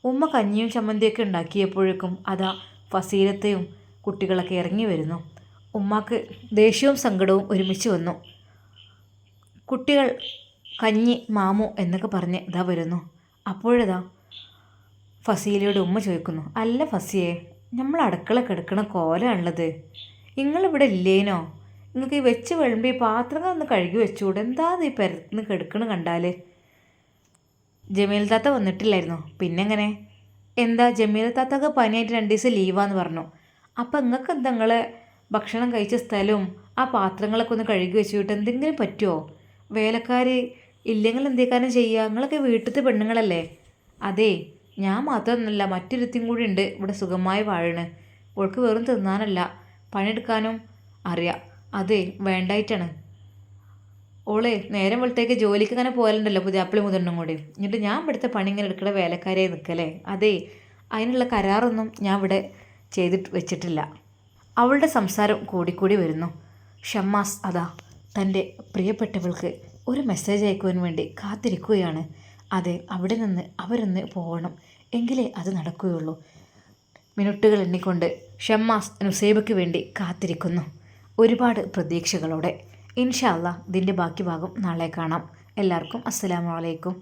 ഉമ്മ കഞ്ഞിയും ചമ്മന്തിയൊക്കെ ഉണ്ടാക്കിയപ്പോഴേക്കും അതാ ഫസീലത്തെയും കുട്ടികളൊക്കെ ഇറങ്ങി വരുന്നു. ഉമ്മാക്ക് ദേഷ്യവും സങ്കടവും ഒരുമിച്ച് വന്നു. കുട്ടികൾ കഞ്ഞി മാമു എന്നൊക്കെ പറഞ്ഞ് ഇതാ വരുന്നു. അപ്പോഴതാ ഫസീലയുടെ ഉമ്മ ചോദിക്കുന്നു, അല്ല ഫസിയെ, നമ്മൾ അടുക്കള കിടക്കണ കോലമാണുള്ളത്, നിങ്ങളിവിടെ ഇല്ലേനോ? നിങ്ങൾക്ക് ഈ വെച്ച് വിളമ്പി പാത്രങ്ങളൊന്ന് കഴുകി വെച്ചുകൂടെ? എന്താ ഈ പെരന്ന് കിടക്കണ കണ്ടാൽ? ജമീൽ താത്ത വന്നിട്ടില്ലായിരുന്നു. പിന്നെങ്ങനെ? എന്താ ജമീൽ താത്തക്ക് പനിയായിട്ട് 2 ദിവസം ലീവാന്ന് പറഞ്ഞു. അപ്പം നിങ്ങൾക്ക് എന്താ നിങ്ങളെ ഭക്ഷണം കഴിച്ച സ്ഥലവും ആ പാത്രങ്ങളൊക്കെ ഒന്ന് കഴുകി വെച്ചിട്ട് എന്തെങ്കിലും പറ്റുമോ? വേലക്കാർ ഇല്ലെങ്കിൽ എന്തേക്കാനും ചെയ്യുക? നിങ്ങളൊക്കെ വീട്ടിലത്തെ പെണ്ണുങ്ങളല്ലേ? അതേ, ഞാൻ മാത്രമൊന്നുമല്ല, മറ്റൊരുത്തിയും കൂടി ഉണ്ട് ഇവിടെ സുഖമായി വാഴണ്. ഓൾക്ക് വെറും തിന്നാനല്ല പണിയെടുക്കാനും അറിയാം. അതെ, വേണ്ടായിട്ടാണ്. ഓളെ നേരം വെളുത്തേക്ക് ജോലിക്ക് അങ്ങനെ പോയാലുണ്ടല്ലോ പുതിയാപ്പിളി മുതിർന്നും കൂടി. എന്നിട്ട് ഞാൻ ഇവിടുത്തെ പണി ഇങ്ങനെ എടുക്കുന്ന വേലക്കാരായി നിൽക്കല്ലേ? അതേ, അതിനുള്ള കരാറൊന്നും ഞാൻ ഇവിടെ ചെയ്തിട്ട് വെച്ചിട്ടില്ല. അവളുടെ സംസാരം കൂടിക്കൂടി വരുന്നു. ഷമ്മാസ് അതാ തൻ്റെ പ്രിയപ്പെട്ടവൾക്ക് ഒരു മെസ്സേജ് അയക്കുവാൻ വേണ്ടി കാത്തിരിക്കുകയാണ്. അതെ, അവിടെ നിന്ന് അവരൊന്ന് പോകണം, എങ്കിലേ അത് നടക്കുകയുള്ളൂ. മിനിറ്റുകൾ എണ്ണിക്കൊണ്ട് ഷമ്മാസ് നുസൈബയ്ക്ക് വേണ്ടി കാത്തിരിക്കുന്നു, ഒരുപാട് പ്രതീക്ഷകളോടെ. ഇൻഷാ അല്ലാ ഇതിൻ്റെ ബാക്കി ഭാഗം നാളെ കാണാം. എല്ലാവർക്കും അസ്സലാമു അലൈക്കും.